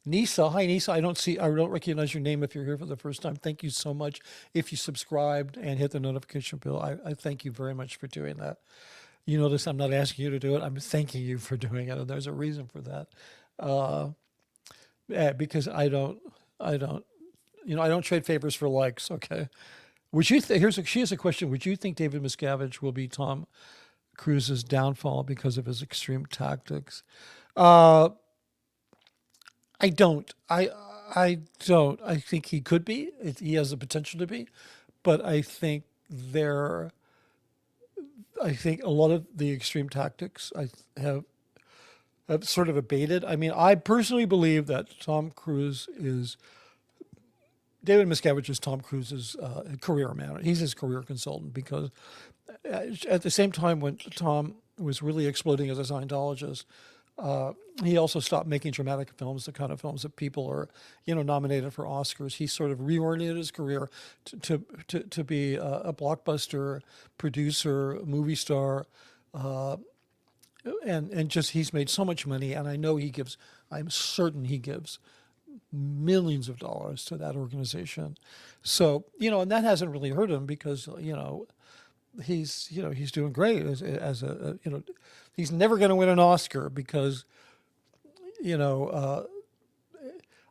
Nisa, hi Nisa, I don't recognize your name if you're here for the first time. Thank you so much. If you subscribed and hit the notification bell, I thank you very much for doing that. You notice I'm not asking you to do it. I'm thanking you for doing it. And there's a reason for that. Because I don't trade favors for likes. Okay. Would you she has a question. Would you think David Miscavige will be Tom Cruise's downfall because of his extreme tactics? I don't. I don't. I think he could be. He has the potential to be, but I think a lot of the extreme tactics have sort of abated. I mean, I personally believe that David Miscavige is Tom Cruise's career man. He's his career consultant, because at the same time when Tom was really exploding as a Scientologist, he also stopped making dramatic films, the kind of films that people are, nominated for Oscars. He sort of reoriented his career to be a blockbuster producer, movie star, and just he's made so much money, and I'm certain he gives millions of dollars to that organization. So, and that hasn't really hurt him, because, he's doing great as a he's never going to win an Oscar, because,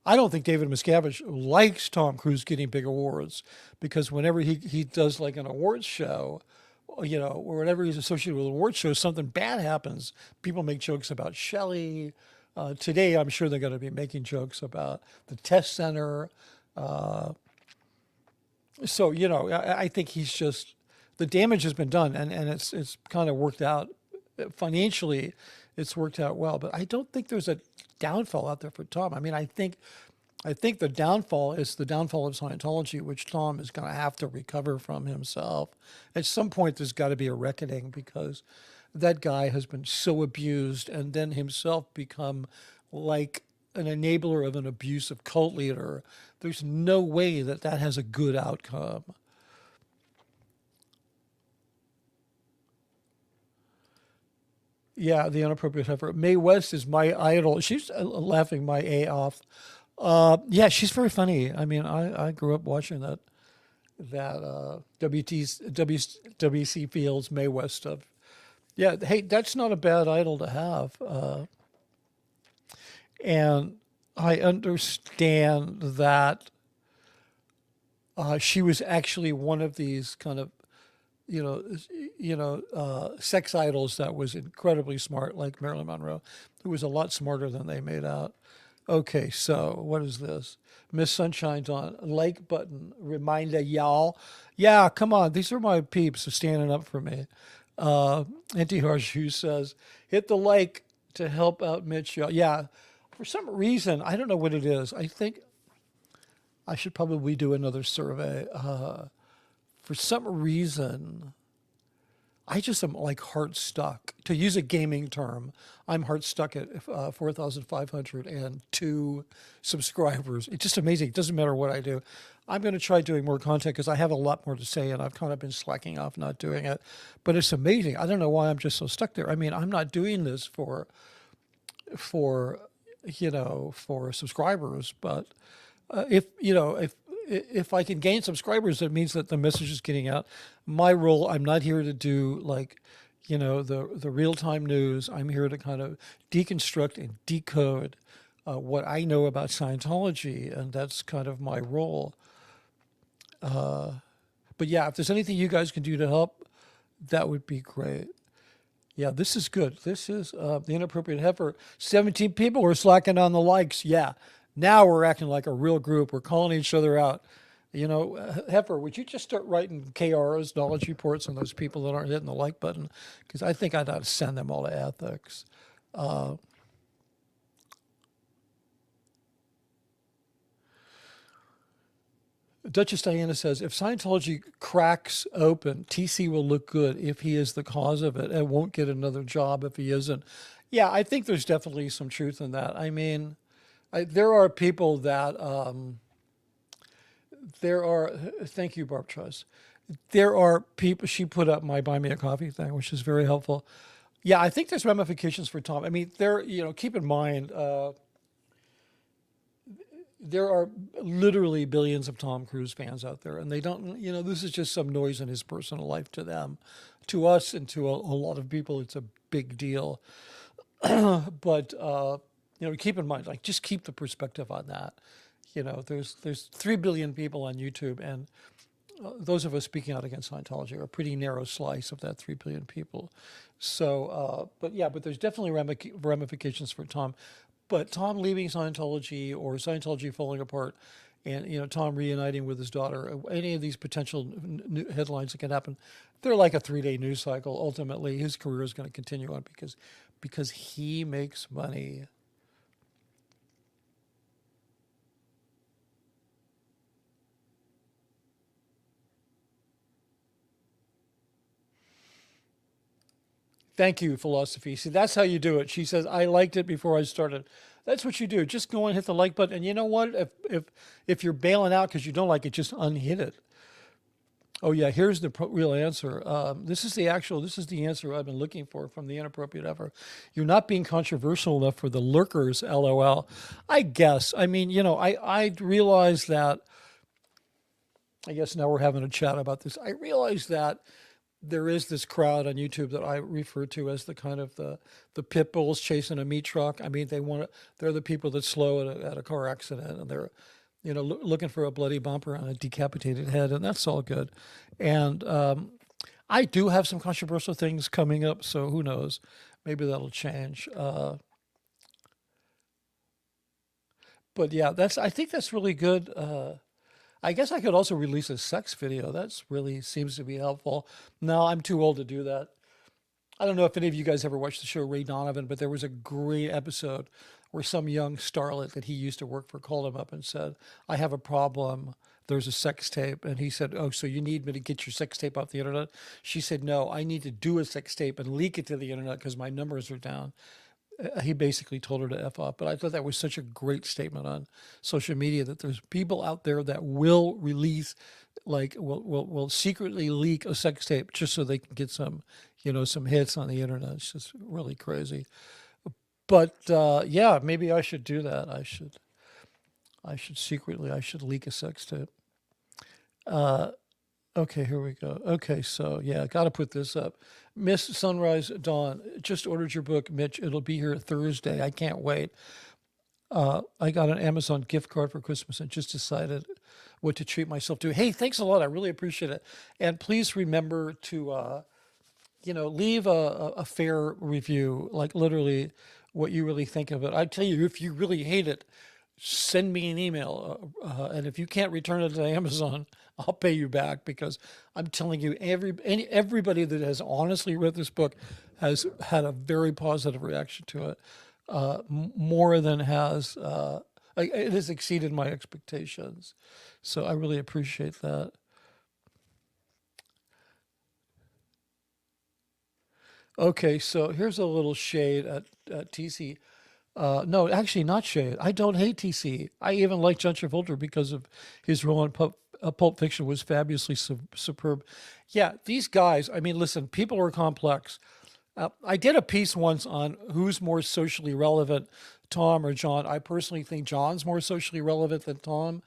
I don't think David Miscavige likes Tom Cruise getting big awards, because whenever he does like an awards show, or whenever he's associated with an awards show, something bad happens. People make jokes about Shelley. Today, I'm sure they're going to be making jokes about the test center. So, I think he's just, the damage has been done, and it's kind of worked out financially. It's worked out well, but I don't think there's a downfall out there for Tom. I mean, I think the downfall is the downfall of Scientology, which Tom is going to have to recover from himself. At some point, there's got to be a reckoning, because that guy has been so abused, and then himself become like an enabler of an abusive cult leader. There's no way that has a good outcome. Yeah, the inappropriate heifer. Mae West is my idol. She's laughing my A off. Yeah, she's very funny. I mean, I grew up watching that WC Fields Mae West stuff. Yeah, hey, that's not a bad idol to have. And I understand that she was actually one of these kind of, sex idols that was incredibly smart, like Marilyn Monroe, who was a lot smarter than they made out. Okay, so what is this? Miss Sunshine's on. Like button. Reminder, y'all. Yeah, come on. These are my peeps standing up for me. Anti-Horseshoe says, hit the like to help out Mitch, y'all. Yeah, for some reason, I don't know what it is. I think I should probably do another survey. For some reason, I just am like heart stuck. To use a gaming term, I'm heart stuck at 4,502 subscribers. It's just amazing. It doesn't matter what I do. I'm going to try doing more content, because I have a lot more to say, and I've kind of been slacking off not doing it. But it's amazing. I don't know why I'm just so stuck there. I mean, I'm not doing this for subscribers, but if I can gain subscribers, it means that the message is getting out. My role, I'm not here to do the real-time news. I'm here to kind of deconstruct and decode what I know about Scientology, and that's kind of my role. But yeah, if there's anything you guys can do to help, that would be great. Yeah, this is good. This is the inappropriate heifer. 17 people were slacking on the likes. Yeah. Now we're acting like a real group. We're calling each other out. You know, Heifer, would you just start writing KR's knowledge reports on those people that aren't hitting the like button? Because I think I'd ought to send them all to ethics. Duchess Diana says, if Scientology cracks open, TC will look good if he is the cause of it and won't get another job if he isn't. Yeah, I think there's definitely some truth in that. I mean, there are people that, thank you, Barb Truss. There are people, she put up my Buy Me a Coffee thing, which is very helpful. Yeah, I think there's ramifications for Tom. I mean, keep in mind, there are literally billions of Tom Cruise fans out there, and they don't, this is just some noise in his personal life to them. To us and to a lot of people, it's a big deal. But, keep in mind, like, just keep the perspective on that. There's 3 billion people on YouTube, and those of us speaking out against Scientology are a pretty narrow slice of that 3 billion people. So, but there's definitely ramifications for Tom. But Tom leaving Scientology or Scientology falling apart and, Tom reuniting with his daughter, any of these potential headlines that can happen, they're like a 3-day news cycle. Ultimately, his career is going to continue on because he makes money. Thank you, Philosophy. See, that's how you do it. She says, I liked it before I started. That's what you do. Just go and hit the like button. And you know what? If you're bailing out because you don't like it, just unhit it. Oh yeah, here's the real answer. This is the answer I've been looking for from the Inappropriate Ever. You're not being controversial enough for the lurkers, LOL. I guess. I mean, I realize that, I guess now we're having a chat about this. I realize that there is this crowd on YouTube that I refer to as the kind of the pit bulls chasing a meat truck. I mean, they're the people that slow at a car accident, and they're, looking for a bloody bumper on a decapitated head, and that's all good. And I do have some controversial things coming up, so who knows? Maybe that'll change. But yeah, I think that's really good. I guess I could also release a sex video. That's really seems to be helpful. No, I'm too old to do that. I don't know if any of you guys ever watched the show Ray Donovan, but there was a great episode where some young starlet that he used to work for called him up and said, I have a problem. There's a sex tape. And he said, oh, so you need me to get your sex tape off the internet? She said, no, I need to do a sex tape and leak it to the internet because my numbers are down. He basically told her to F off. But I thought that was such a great statement on social media that there's people out there that will release, like, will secretly leak a sex tape just so they can get some, some hits on the internet. It's just really crazy. But yeah, maybe I should do that. I should leak a sex tape. Okay, here we go. Okay, so yeah, got to put this up. Miss Sunrise Dawn, just ordered your book, Mitch. It'll be here Thursday. I can't wait. I got an Amazon gift card for Christmas and just decided what to treat myself to. Hey, thanks a lot. I really appreciate it. And please remember to, leave a fair review, like literally what you really think of it. I tell you, if you really hate it, send me an email. And if you can't return it to Amazon, I'll pay you back, because I'm telling you, everybody that has honestly read this book has had a very positive reaction to it. More than it has exceeded my expectations. So I really appreciate that. Okay, so here's a little shade at TC. No, actually not shade. I don't hate TC. I even like John Travolta because of his role in Pulp Fiction was fabulously superb. Yeah, these guys, I mean, listen, people are complex. I did a piece once on who's more socially relevant, Tom or John. I personally think John's more socially relevant than Tom,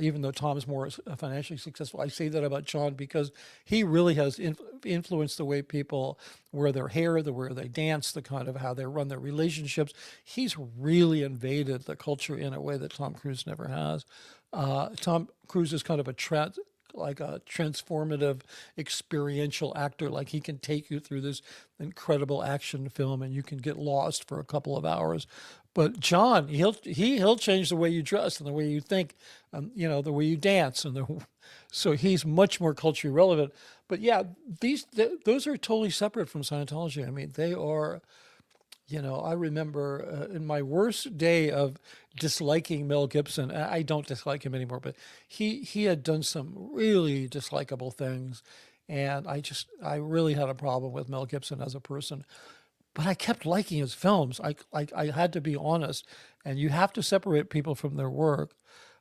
even though Tom is more financially successful. I say that about John because he really has influenced the way people wear their hair, the way they dance, the kind of how they run their relationships. He's really invaded the culture in a way that Tom Cruise never has. Tom Cruise is kind of a transformative experiential actor. Like, he can take you through this incredible action film and you can get lost for a couple of hours. But John, he'll change the way you dress and the way you think, the way you dance, so he's much more culturally relevant. But yeah, those are totally separate from Scientology. I mean, they are. I remember in my worst day of disliking Mel Gibson, I don't dislike him anymore, but he had done some really dislikable things, and I really had a problem with Mel Gibson as a person. But I kept liking his films. I had to be honest, and you have to separate people from their work.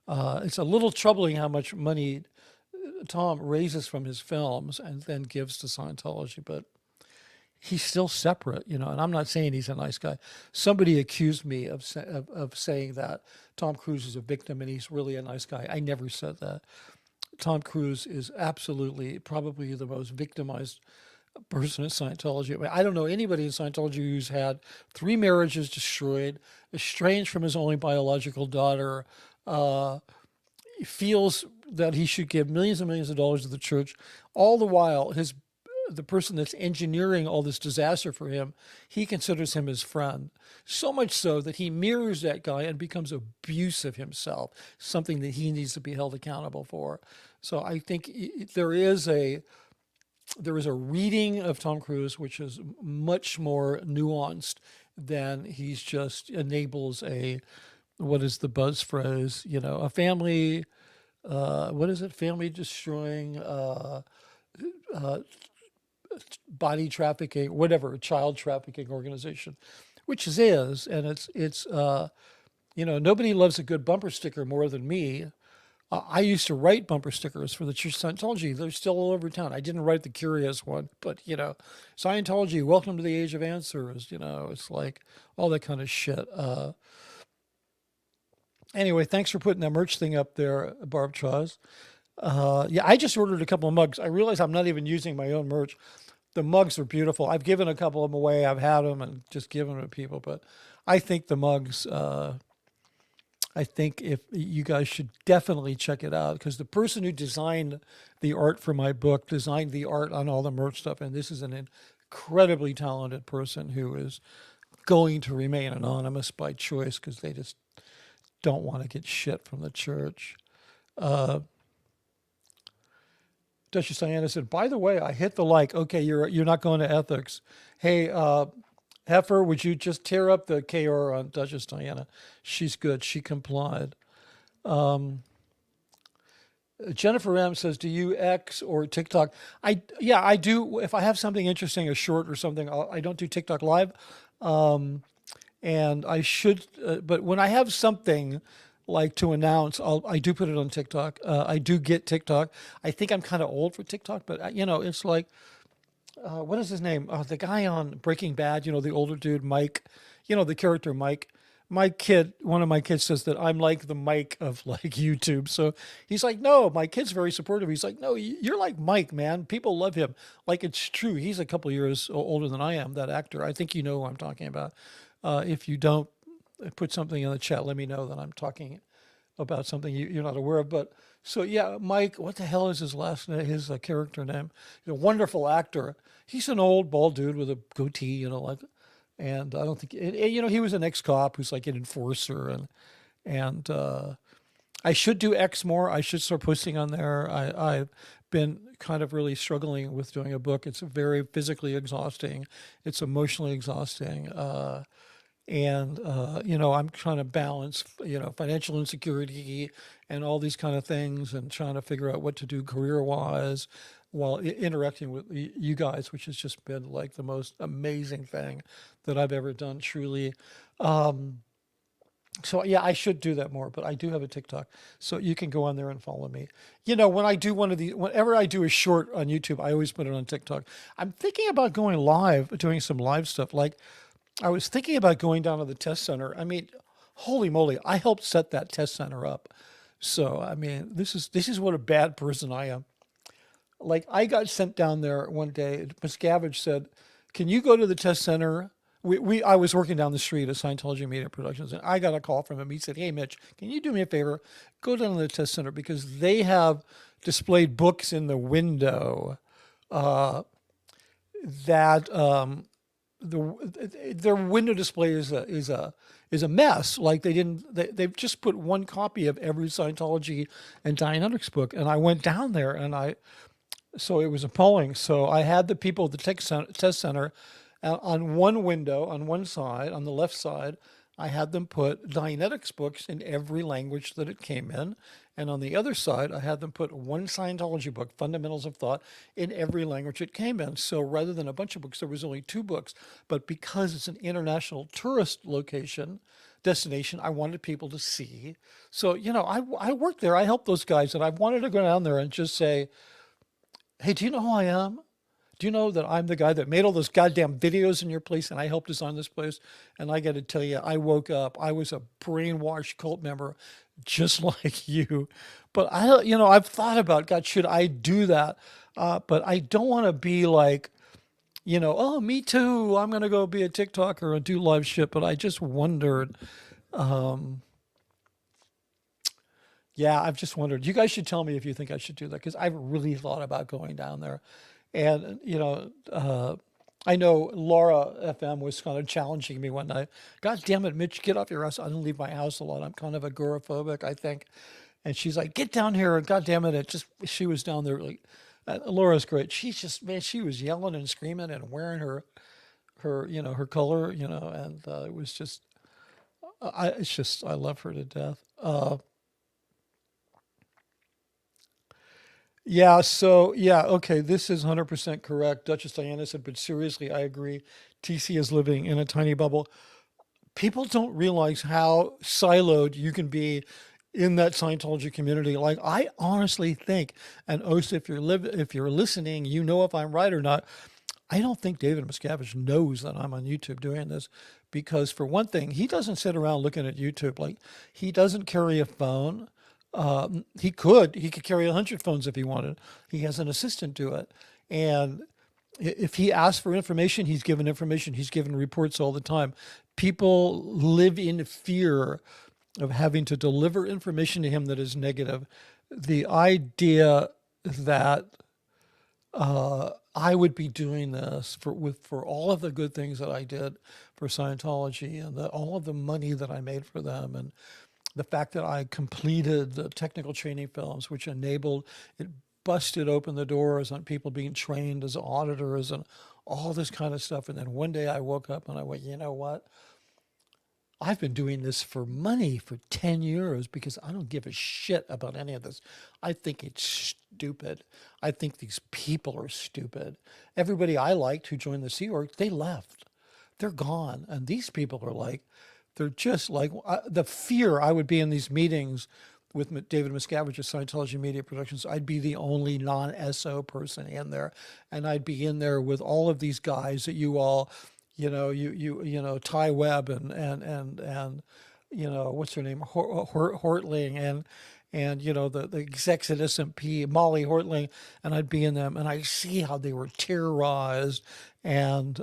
It's a little troubling how much money Tom raises from his films and then gives to Scientology, but he's still separate, and I'm not saying he's a nice guy. Somebody accused me of saying that Tom Cruise is a victim and he's really a nice guy. I never said that. Tom Cruise is absolutely probably the most victimized person in Scientology. I mean, I don't know anybody in Scientology who's had 3 marriages destroyed, estranged from his only biological daughter, feels that he should give millions and millions of dollars to the church. All the while, the person that's engineering all this disaster for him, he considers him his friend. So much so that he mirrors that guy and becomes abusive himself, something that he needs to be held accountable for. So I think there is a reading of Tom Cruise which is much more nuanced than he's just enables what is the buzz phrase? A family, what is it? Family destroying, body trafficking, whatever, child trafficking organization, which is, and it's nobody loves a good bumper sticker more than me. I used to write bumper stickers for the Church of Scientology. They're still all over town. I didn't write the curious one, but Scientology, welcome to the age of answers. It's like all that kind of shit. Anyway, thanks for putting that merch thing up there, Barb Chaz. Yeah, I just ordered a couple of mugs. I realize I'm not even using my own merch. The mugs are beautiful. I've given a couple of them away. I've had them and just given them to people, but I think the mugs, I think if you guys should definitely check it out, because the person who designed the art for my book designed the art on all the merch stuff. And this is an incredibly talented person who is going to remain anonymous by choice because they just don't want to get shit from the church. Duchess Diana said, by the way, I hit the like. Okay, you're not going to ethics. Hey, Heifer, would you just tear up the KR on Duchess Diana? She's good. She complied. Jennifer M says, do you X or TikTok? I do. If I have something interesting, a short or something, I don't do TikTok live. And I should, but when I have something like to announce, I do put it on TikTok. I do get TikTok. I think I'm kind of old for TikTok, but it's like, what is his name? The guy on Breaking Bad, the older dude, Mike, the character Mike. One of my kids says that I'm like the Mike of like YouTube. So he's like, no, my kid's very supportive. He's like, no, you're like Mike, man. People love him. Like, it's true. He's a couple years older than I am, that actor. I think you know who I'm talking about. If you don't, put something in the chat. Let me know that I'm talking about something you're not aware of. But so yeah, Mike, what the hell is his last name? His character name? He's a wonderful actor. He's an old bald dude with a goatee, and I don't think he was an ex-cop who's like an enforcer, and I should do X more. I should start posting on there. I've been kind of really struggling with doing a book. It's very physically exhausting. It's emotionally exhausting. And I'm trying to balance, financial insecurity and all these kind of things, and trying to figure out what to do career-wise while interacting with you guys, which has just been like the most amazing thing that I've ever done, truly. So yeah, I should do that more, but I do have a TikTok, so you can go on there and follow me. When I do whenever I do a short on YouTube, I always put it on TikTok. I'm thinking about going live, doing some live stuff. Like, I was thinking about going down to the test center. I mean, holy moly, I helped set that test center up. So, I mean, this is what a bad person I am. Like, I got sent down there one day. Miscavige said, can you go to the test center? I was working down the street at Scientology Media Productions, and I got a call from him. He said, hey, Mitch, can you do me a favor? Go down to the test center, because they have displayed books in the window that their window display is is a mess. Like they've just put one copy of every Scientology and Dianetics book. And I went down there so it was appalling. So I had the people at the test center on one window, on one side, on the left side, I had them put Dianetics books in every language that it came in. And on the other side, I had them put one Scientology book, Fundamentals of Thought, in every language it came in. So rather than a bunch of books, there was only 2 books. But because it's an international tourist destination, I wanted people to see. So, I worked there. I helped those guys. And I wanted to go down there and just say, hey, do you know who I am? Do you know that I'm the guy that made all those goddamn videos in your place and I helped design this place? And I got to tell you, I woke up, I was a brainwashed cult member just like you. But I've thought about, God, should I do that? But I don't want to be like, oh, me too. I'm going to go be a TikToker and do live shit. But I just wondered, yeah, I've just wondered. You guys should tell me if you think I should do that because I've really thought about going down there. And, I know Laura FM was kind of challenging me one night. God damn it, Mitch, get off your ass. I don't leave my house a lot. I'm kind of agoraphobic, I think. And she's like, get down here. And God damn it, she was down there. Like, Laura's great. She's just, man, she was yelling and screaming and wearing her color, and it was just, I love her to death. Yeah, so, yeah, okay, this is 100% correct. Duchess Diana said, but seriously, I agree. TC is living in a tiny bubble. People don't realize how siloed you can be in that Scientology community. Like, I honestly think, and Ost, if you're listening, if I'm right or not. I don't think David Miscavige knows that I'm on YouTube doing this because, for one thing, he doesn't sit around looking at YouTube. Like, he doesn't carry a phone. He could carry 100 phones if he wanted. He has an assistant do it. And if he asks for information, he's given information. He's given reports all the time. People live in fear of having to deliver information to him that is negative. The idea that I would be doing this for all of the good things that I did for Scientology and all of the money that I made for them, and the fact that I completed the technical training films, which busted open the doors on people being trained as auditors and all this kind of stuff. And then one day I woke up and I went, you know what? I've been doing this for money for 10 years because I don't give a shit about any of this. I think it's stupid. I think these people are stupid. Everybody I liked who joined the Sea Org, they left. They're gone. And these people are like, they're just like the fear. I would be in these meetings with David Miscavige of Scientology Media Productions. I'd be the only non-SO person in there. And I'd be in there with all of these guys that you all, Ty Webb and what's her name? Hortling and the execs at SMP, Molly Hortling. And I'd be in them and I see how they were terrorized and,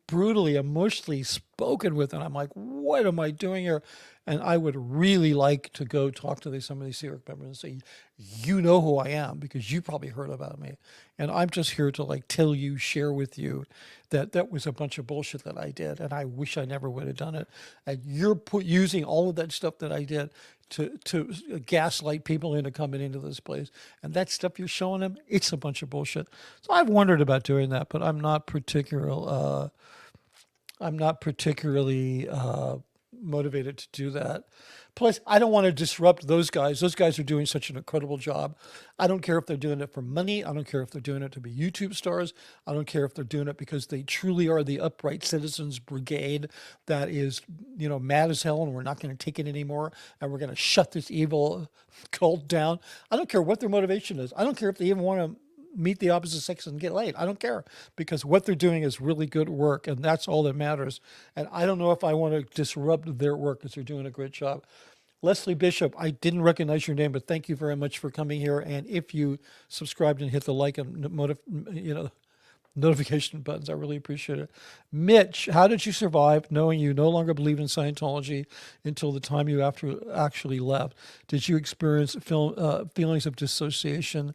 brutally, emotionally spoken with. And I'm like, what am I doing here? And I would really like to go talk to some of these Sea Org members and say, you know who I am because you probably heard about me. And I'm just here to tell you, share with you that was a bunch of bullshit that I did. And I wish I never would have done it. And you're using all of that stuff that I did to gaslight people into coming into this place. And that stuff you're showing them, it's a bunch of bullshit. So I've wondered about doing that, but I'm not particularly motivated to do that. Plus, I don't want to disrupt those guys. Those guys are doing such an incredible job. I don't care if they're doing it for money. I don't care if they're doing it to be YouTube stars. I don't care if they're doing it because they truly are the upright citizens brigade that is, mad as hell and we're not going to take it anymore and we're going to shut this evil cult down. I don't care what their motivation is. I don't care if they even want to meet the opposite sex and get laid. I don't care because what they're doing is really good work and that's all that matters. And I don't know if I want to disrupt their work because they're doing a great job. Leslie Bishop, I didn't recognize your name, but thank you very much for coming here. And if you subscribed and hit the like and notification buttons, I really appreciate it. Mitch, how did you survive knowing you no longer believed in Scientology until the time you actually left? Did you experience feelings of dissociation?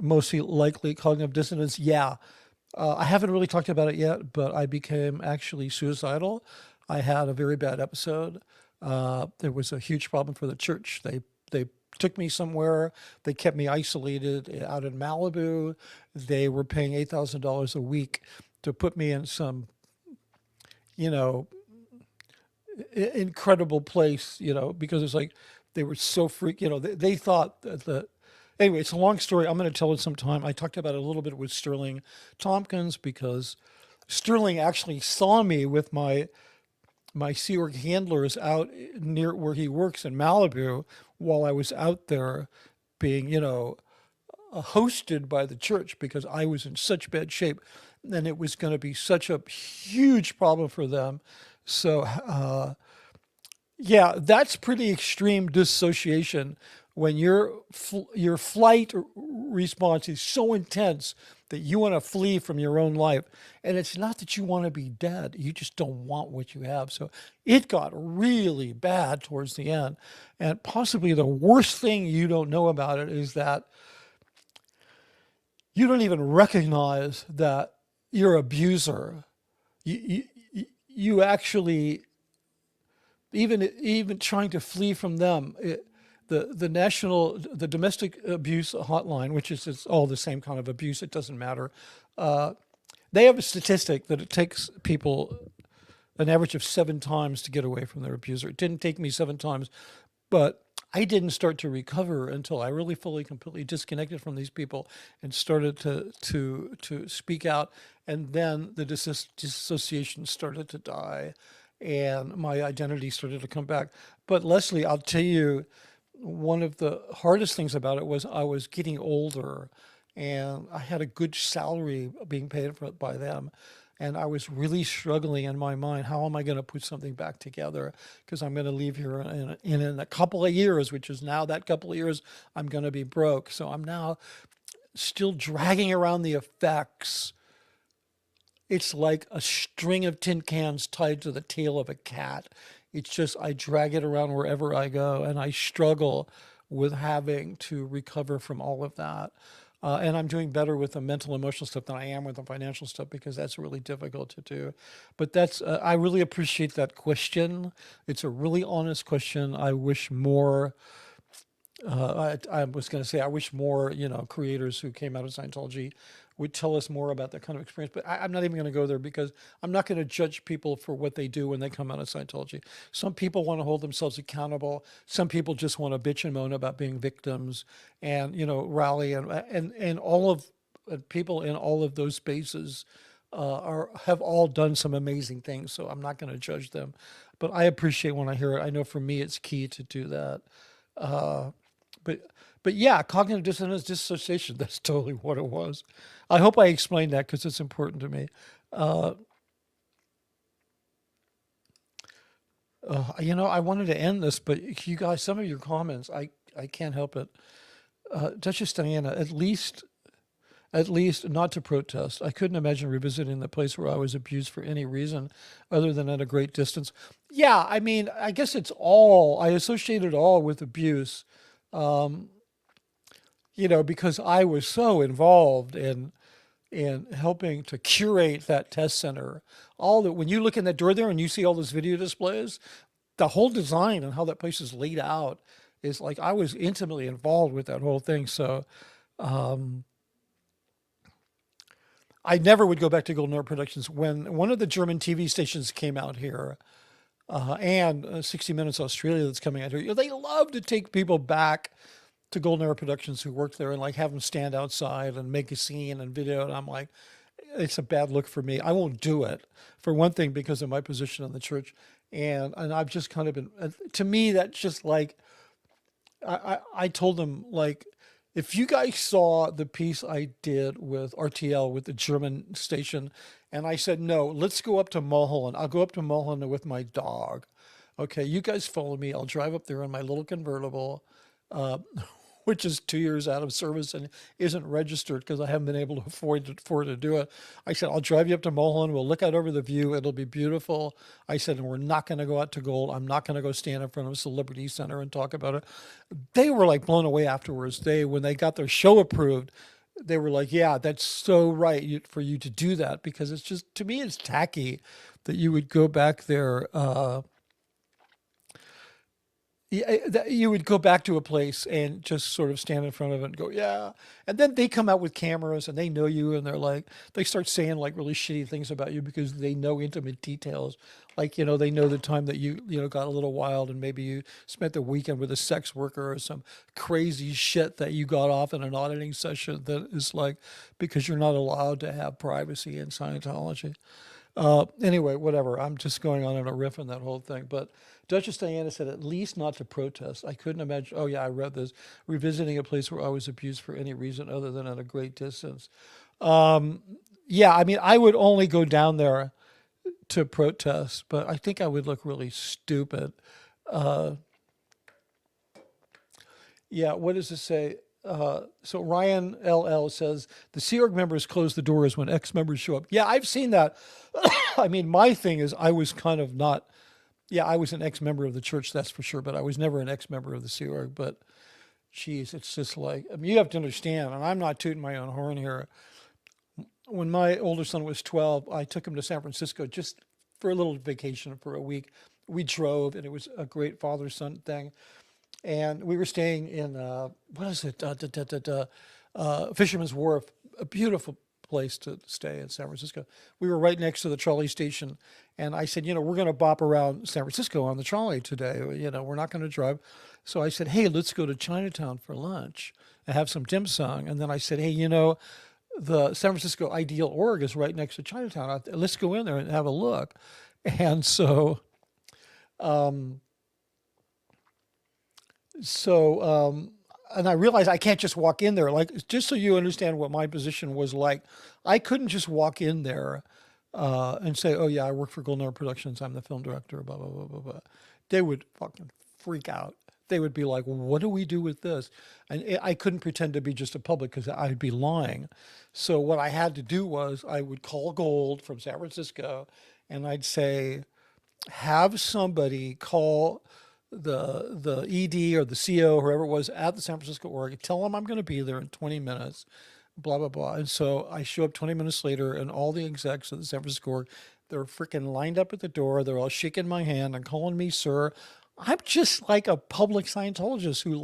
Mostly likely cognitive dissonance. Yeah. I haven't really talked about it yet, but I became actually suicidal. I had a very bad episode. There was a huge problem for the church. They took me somewhere. They kept me isolated out in Malibu. They were paying $8,000 a week to put me in some, you know, incredible place, because it's like they were so they thought that anyway, it's a long story. I'm going to tell it sometime. I talked about it a little bit with Sterling Tompkins because Sterling actually saw me with my Sea Org handlers out near where he works in Malibu while I was out there being, hosted by the church because I was in such bad shape and it was going to be such a huge problem for them. So, yeah, that's pretty extreme dissociation when your flight response is so intense that you want to flee from your own life. And it's not that you want to be dead, you just don't want what you have. So it got really bad towards the end. And possibly the worst thing you don't know about it is that you don't even recognize that your abuser. You actually, even trying to flee from them, the domestic abuse hotline, which is it's all the same kind of abuse, it doesn't matter. They have a statistic that it takes people an average of 7 times to get away from their abuser. It didn't take me 7 times, but I didn't start to recover until I really fully, completely disconnected from these people and started to speak out. And then the dissociation started to die and my identity started to come back. But Leslie, I'll tell you, one of the hardest things about it was I was getting older and I had a good salary being paid for by them. And I was really struggling in my mind. How am I going to put something back together? Because I'm going to leave here in a couple of years, which is now that couple of years, I'm going to be broke. So I'm now still dragging around the effects. It's like a string of tin cans tied to the tail of a cat. It's just, I drag it around wherever I go and I struggle with having to recover from all of that. And I'm doing better with the mental, emotional stuff than I am with the financial stuff because that's really difficult to do. But that's, I really appreciate that question. It's a really honest question. I wish more, I was going to say, I wish more, creators who came out of Scientology would tell us more about that kind of experience. But I'm not even going to go there because I'm not going to judge people for what they do when they come out of Scientology. Some people want to hold themselves accountable. Some people just want to bitch and moan about being victims and, rally and all of people in all of those spaces have all done some amazing things. So I'm not going to judge them, but I appreciate when I hear it. I know for me, it's key to do that. But yeah, cognitive dissonance, dissociation, that's totally what it was. I hope I explained that because it's important to me. I wanted to end this, but you guys, some of your comments, I can't help it. Duchess Diana, at least not to protest. I couldn't imagine revisiting the place where I was abused for any reason other than at a great distance. Yeah, I mean, I guess I associate it all with abuse. Because I was so involved in helping to curate that test center. When you look in that door there and you see all those video displays, the whole design and how that place is laid out is like I was intimately involved with that whole thing. So I never would go back to Golden Hour Productions. When one of the German TV stations came out here, and 60 Minutes Australia that's coming out here, they love to take people back to Golden Hour Productions who worked there and like have them stand outside and make a scene and video. And I'm like, it's a bad look for me. I won't do it, for one thing, because of my position in the church. And I've just kind of been, to me, that's just like, I told them, like, if you guys saw the piece I did with RTL, with the German station, and I said, no, let's go up to Mulholland. I'll go up to Mulholland with my dog. Okay, you guys follow me. I'll drive up there in my little convertible, which is 2 years out of service and isn't registered because I haven't been able to afford to do it. I said, I'll drive you up to Mulholland. We'll look out over the view. It'll be beautiful. I said, and we're not going to go out to Gold. I'm not going to go stand in front of a celebrity center and talk about it. They were like blown away afterwards. When they got their show approved, they were like, yeah, that's so right for you to do that, because it's just, to me, it's tacky that you would go back there. That you would go back to a place and just sort of stand in front of it and go, yeah. And then they come out with cameras and they know you, and they're like, they start saying like really shitty things about you because they know intimate details. Like, they know the time that you got a little wild and maybe you spent the weekend with a sex worker or some crazy shit that you got off in an auditing session that is like, because you're not allowed to have privacy in Scientology. Anyway, whatever. I'm just going on a riff on that whole thing. But Duchess Diana said, at least not to protest. I couldn't imagine. Oh, yeah, I read this. Revisiting a place where I was abused for any reason other than at a great distance. Yeah, I mean, I would only go down there to protest, but I think I would look really stupid. Yeah, what does it say? So Ryan LL says the Sea Org members close the doors when ex-members show up. Yeah, I've seen that. I mean, my thing is I was kind of not, yeah, I was an ex-member of the church, that's for sure, but I was never an ex-member of the Sea Org. But geez, it's just like, I mean, you have to understand, and I'm not tooting my own horn here. When my older son was 12, I took him to San Francisco just for a little vacation for a week. We drove, and it was a great father-son thing. And we were staying in, what is it, Fisherman's Wharf, a beautiful place to stay in San Francisco. We were right next to the trolley station. And I said, we're going to bop around San Francisco on the trolley today. We're not going to drive. So I said, hey, let's go to Chinatown for lunch and have some dim sum. And then I said, hey, the San Francisco Ideal Org is right next to Chinatown. Let's go in there and have a look. And so, and I realized I can't just walk in there. Like, just so you understand what my position was like, I couldn't just walk in there and say, oh, yeah, I work for Golden Hour Productions. I'm the film director, blah, blah, blah, blah, blah. They would fucking freak out. They would be like, what do we do with this? And I couldn't pretend to be just a public because I'd be lying. So what I had to do was I would call Gold from San Francisco and I'd say, have somebody call the ED or the CO, whoever it was at the San Francisco org, tell them I'm going to be there in 20 minutes, blah, blah, blah. And so I show up 20 minutes later and all the execs at the San Francisco org, they're freaking lined up at the door. They're all shaking my hand and calling me sir. I'm just like a public Scientologist who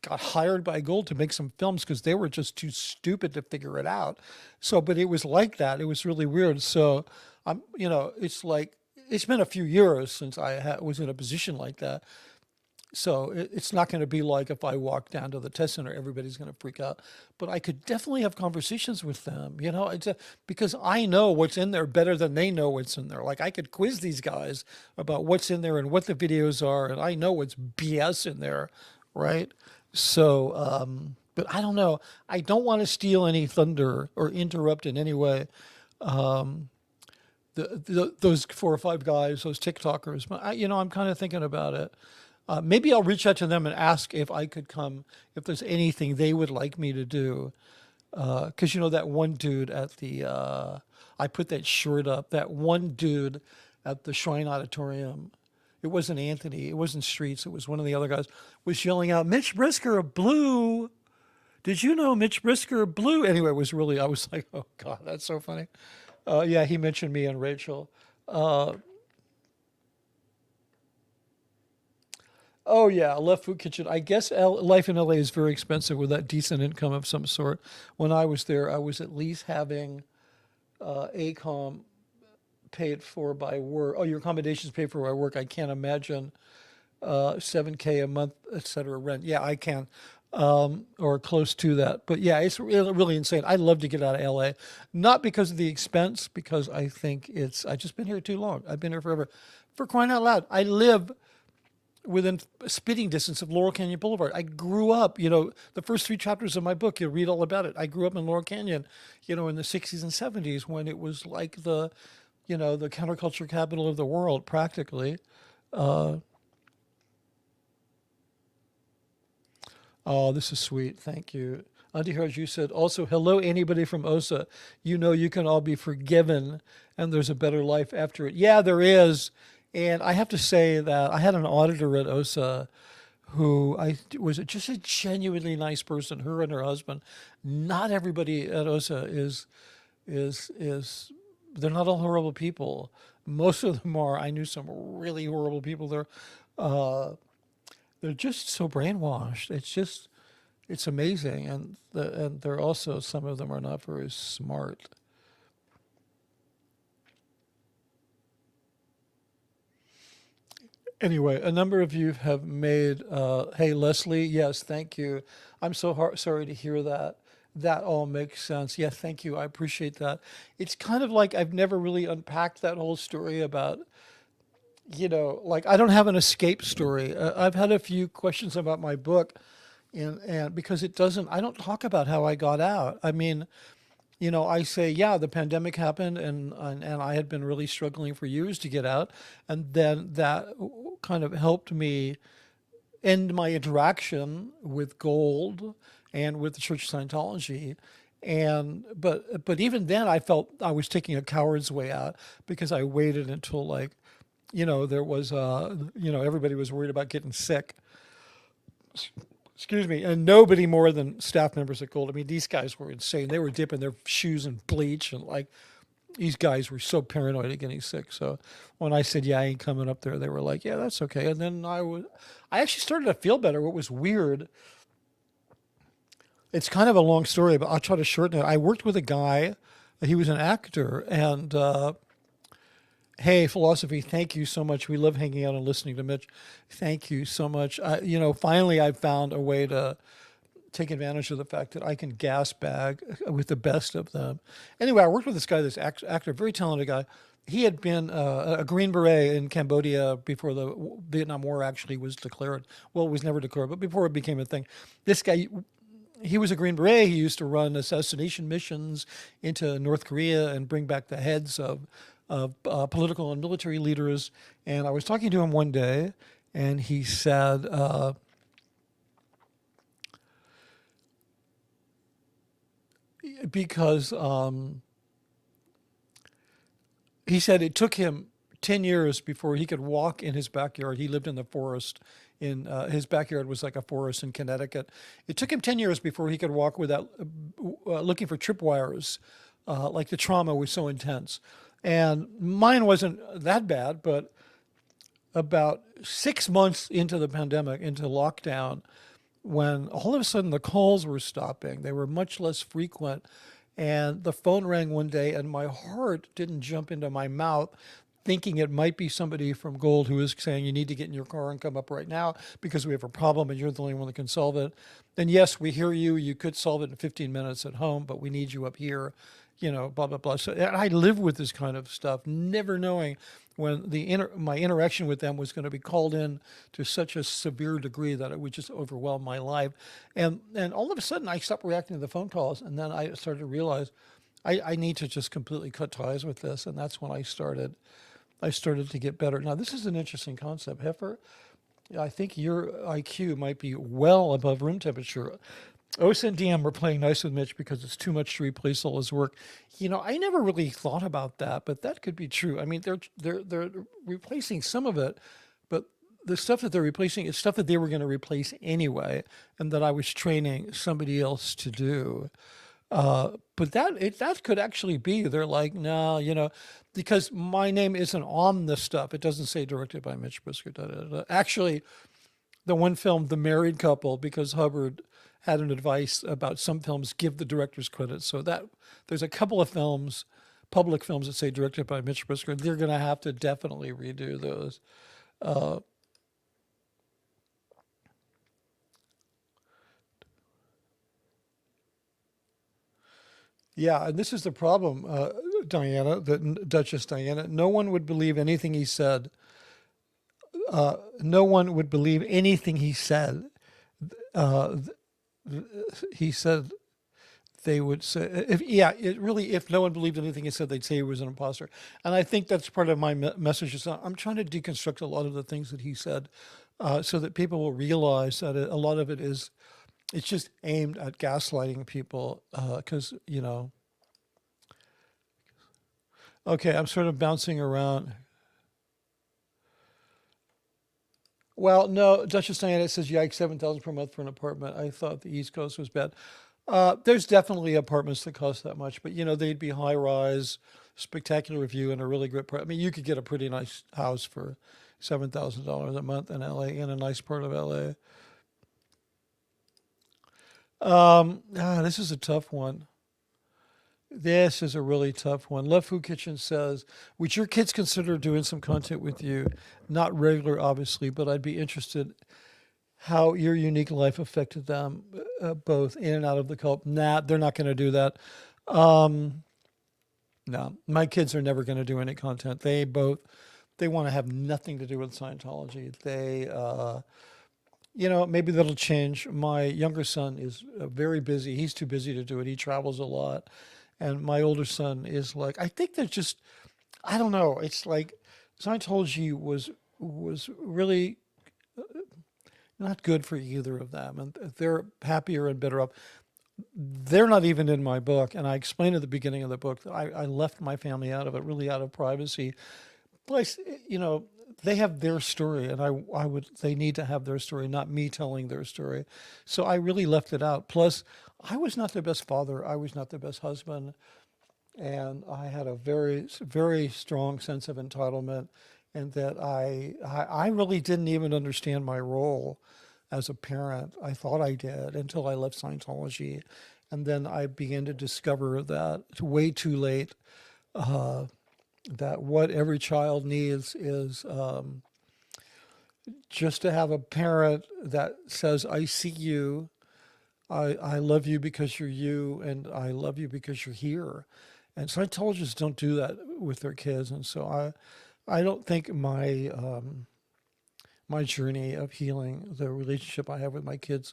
got hired by Gold to make some films because they were just too stupid to figure it out. So, but it was like that. It was really weird. So it's like, it's been a few years since I was in a position like that. So it's not going to be like if I walk down to the test center, everybody's going to freak out. But I could definitely have conversations with them, because I know what's in there better than they know what's in there. Like I could quiz these guys about what's in there and what the videos are, and I know what's BS in there, right? So, but I don't know. I don't want to steal any thunder or interrupt in any way. Those 4 or 5 guys, those TikTokers, but I'm kind of thinking about it. Maybe I'll reach out to them and ask if I could come, if there's anything they would like me to do. Because, that one dude at I put that shirt up, that one dude at the Shrine Auditorium, it wasn't Anthony, it wasn't Streets, it was one of the other guys, was yelling out, Mitch Brisker, blue. Did you know Mitch Brisker, blue? Anyway, I was like, oh God, that's so funny. Yeah, he mentioned me and Rachel. Oh yeah, Left Food Kitchen. I guess life in LA is very expensive with that decent income of some sort. When I was there, I was at least having ACOM paid for by work. Oh, your accommodations paid for by work. I can't imagine $7K a month, etc. rent. Yeah, I can. Or close to that. But yeah, it's really insane. I'd love to get out of LA, not because of the expense, because I think I've just been here too long. I've been here forever. For crying out loud, I live within spitting distance of Laurel Canyon Boulevard. I grew up, the first 3 chapters of my book, you'll read all about it. I grew up in Laurel Canyon, in the 60s and 70s when it was like the counterculture capital of the world, practically. Oh, this is sweet. Thank you. Auntie Harris, you said, also, hello, anybody from OSA. You can all be forgiven and there's a better life after it. Yeah, there is. And I have to say that I had an auditor at OSA who was just a genuinely nice person. Her and her husband. Not everybody at OSA is they're not all horrible people. Most of them are. I knew some really horrible people there. They're just so brainwashed. It's amazing, and they're also, some of them are not very smart. Anyway, a number of you have made, hey, Leslie, yes, thank you. I'm so sorry to hear that. That all makes sense. Yeah, thank you. I appreciate that. It's kind of like I've never really unpacked that whole story about, like I don't have an escape story. I've had a few questions about my book, and because I don't talk about how I got out. I mean, I say, yeah, the pandemic happened, and I had been really struggling for years to get out, and then that kind of helped me end my interaction with gold and with the Church of Scientology. But even then, I felt I was taking a coward's way out because I waited until, like, there was everybody was worried about getting sick. Excuse me, and nobody more than staff members at Gold. I mean, these guys were insane. They were dipping their shoes in bleach, and like, these guys were so paranoid of getting sick. So when I said, yeah, I ain't coming up there, they were like, yeah, that's okay. And then I actually started to feel better. What was weird, it's kind of a long story, but I'll try to shorten it. I worked with a guy, he was an actor, and hey, Philosophy, thank you so much. We love hanging out and listening to Mitch. Thank you so much. Finally, I found a way to take advantage of the fact that I can gas bag with the best of them. Anyway, I worked with this guy, this actor, very talented guy. He had been a Green Beret in Cambodia before the Vietnam War actually was declared. Well, it was never declared, but before it became a thing. This guy, he was a Green Beret. He used to run assassination missions into North Korea and bring back the heads of political and military leaders. And I was talking to him one day, and he said, because he said it took him 10 years before he could walk in his backyard. He lived in the forest. His backyard was like a forest in Connecticut. It took him 10 years before he could walk without looking for tripwires. Like, the trauma was so intense. And mine wasn't that bad, but about 6 months into the pandemic, into lockdown, when all of a sudden the calls were stopping, they were much less frequent. And the phone rang one day, and my heart didn't jump into my mouth, thinking it might be somebody from Gold who was saying, you need to get in your car and come up right now because we have a problem and you're the only one that can solve it. And yes, we hear you. You could solve it in 15 minutes at home, but we need you up here, blah, blah, blah. So I live with this kind of stuff, never knowing when my interaction with them was going to be called in to such a severe degree that it would just overwhelm my life. And all of a sudden I stopped reacting to the phone calls, and then I started to realize I need to just completely cut ties with this. And that's when I started to get better. Now, this is an interesting concept, Heifer. I think your IQ might be well above room temperature. OSA and DM were playing nice with Mitch because it's too much to replace all his work. I never really thought about that, but that could be true. I mean, they're replacing some of it, but the stuff that they're replacing is stuff that they were going to replace anyway, and that I was training somebody else to do. But that could actually be. They're like, no, because my name isn't on this stuff. It doesn't say directed by Mitch Brisker. Da, da, da. Actually, the one film, The Married Couple, because Hubbard had an advice about some films give the director's credit. So that there's a couple of films, public films, that say directed by Mitch Brisker. They're going to have to definitely redo those. Yeah, and this is the problem, Diana, Duchess Diana. No one would believe anything he said. No one would believe anything he said. He said they would say, if no one believed anything he said, they'd say he was an imposter. And I think that's part of my message. I'm trying to deconstruct a lot of the things that he said, so that people will realize that a lot of it is, it's just aimed at gaslighting people, because, okay, I'm sort of bouncing around. Well, no, Duchess Diana says, yikes, 7,000 per month for an apartment. I thought the East Coast was bad. There's definitely apartments that cost that much, but they'd be high rise, spectacular view, and a really great price. I mean, you could get a pretty nice house for $7,000 a month in LA, in a nice part of LA. This is a tough one. This is a really tough one. Love Food Kitchen says, would your kids consider doing some content with you? Not regular, obviously, but I'd be interested how your unique life affected them, both in and out of the cult. Nah, they're not going to do that. Um, no, my kids are never going to do any content. They want to have nothing to do with Scientology. Maybe that'll change. My younger son is very busy. He's too busy to do it. He travels a lot. And my older son is like, I think they're just, I don't know. It's like Scientology was really not good for either of them. And they're happier and better off. They're not even in my book. And I explained at the beginning of the book that I left my family out of it, really out of privacy. Plus, they have their story, and they need to have their story, not me telling their story. So I really left it out. Plus, I was not the best father. I was not the best husband. And I had a very, very strong sense of entitlement, and that I really didn't even understand my role as a parent. I thought I did until I left Scientology. And then I began to discover that it's way too late, that what every child needs is just to have a parent that says, I see you, I love you because you're you, and I love you because you're here. And Scientologists don't do that with their kids. And so I don't think my journey of healing the relationship I have with my kids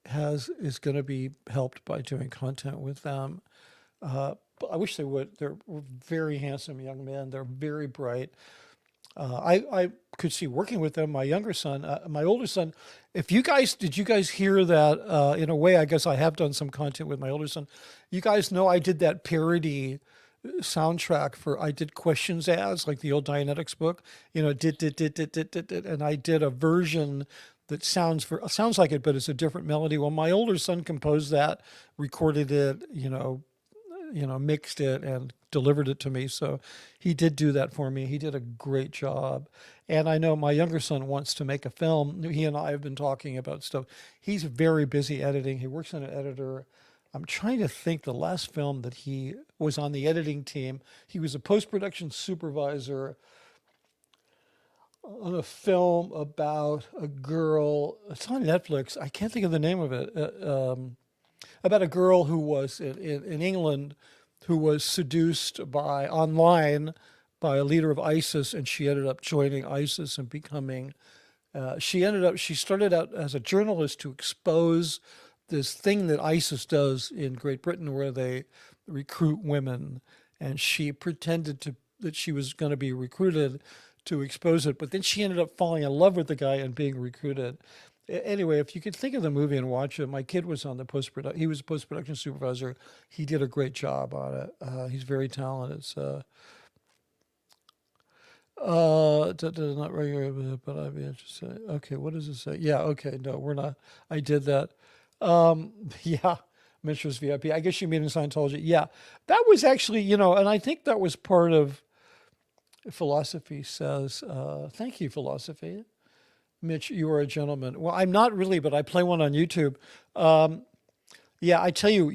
is going to be helped by doing content with them. But I wish they would. They're very handsome young men. They're very bright. I could see working with them. My younger son, my older son. Did you guys hear that? In a way, I guess I have done some content with my older son. You guys know I did that parody soundtrack I did questions ads, like the old Dianetics book. Did, and I did a version that sounds like it, but it's a different melody. Well, my older son composed that, recorded it, mixed it and delivered it to me. So he did do that for me. He did a great job. And I know my younger son wants to make a film. He and I have been talking about stuff. He's very busy editing. He works on an editor. I'm trying to think the last film that he was on the editing team. He was a post-production supervisor on a film about a girl. It's on Netflix. I can't think of the name of it. About a girl who was in England, who was seduced online by a leader of ISIS, and she ended up joining ISIS and becoming. She started out as a journalist to expose this thing that ISIS does in Great Britain, where they recruit women, and she pretended that she was going to be recruited to expose it, but then she ended up falling in love with the guy and being recruited. Anyway, if you could think of the movie and watch it, my kid was on the post-production. He was a post-production supervisor. He did a great job on it. He's very talented. So, not regular, but I'd be interested. Okay, what does it say? Yeah, okay, no, we're not. I did that. Yeah, Mishra's VIP. I guess you mean in Scientology. Yeah, that was actually, and I think that was part of philosophy says, thank you, philosophy. Mitch, you are a gentleman. Well, I'm not really, but I play one on YouTube. Yeah, I tell you,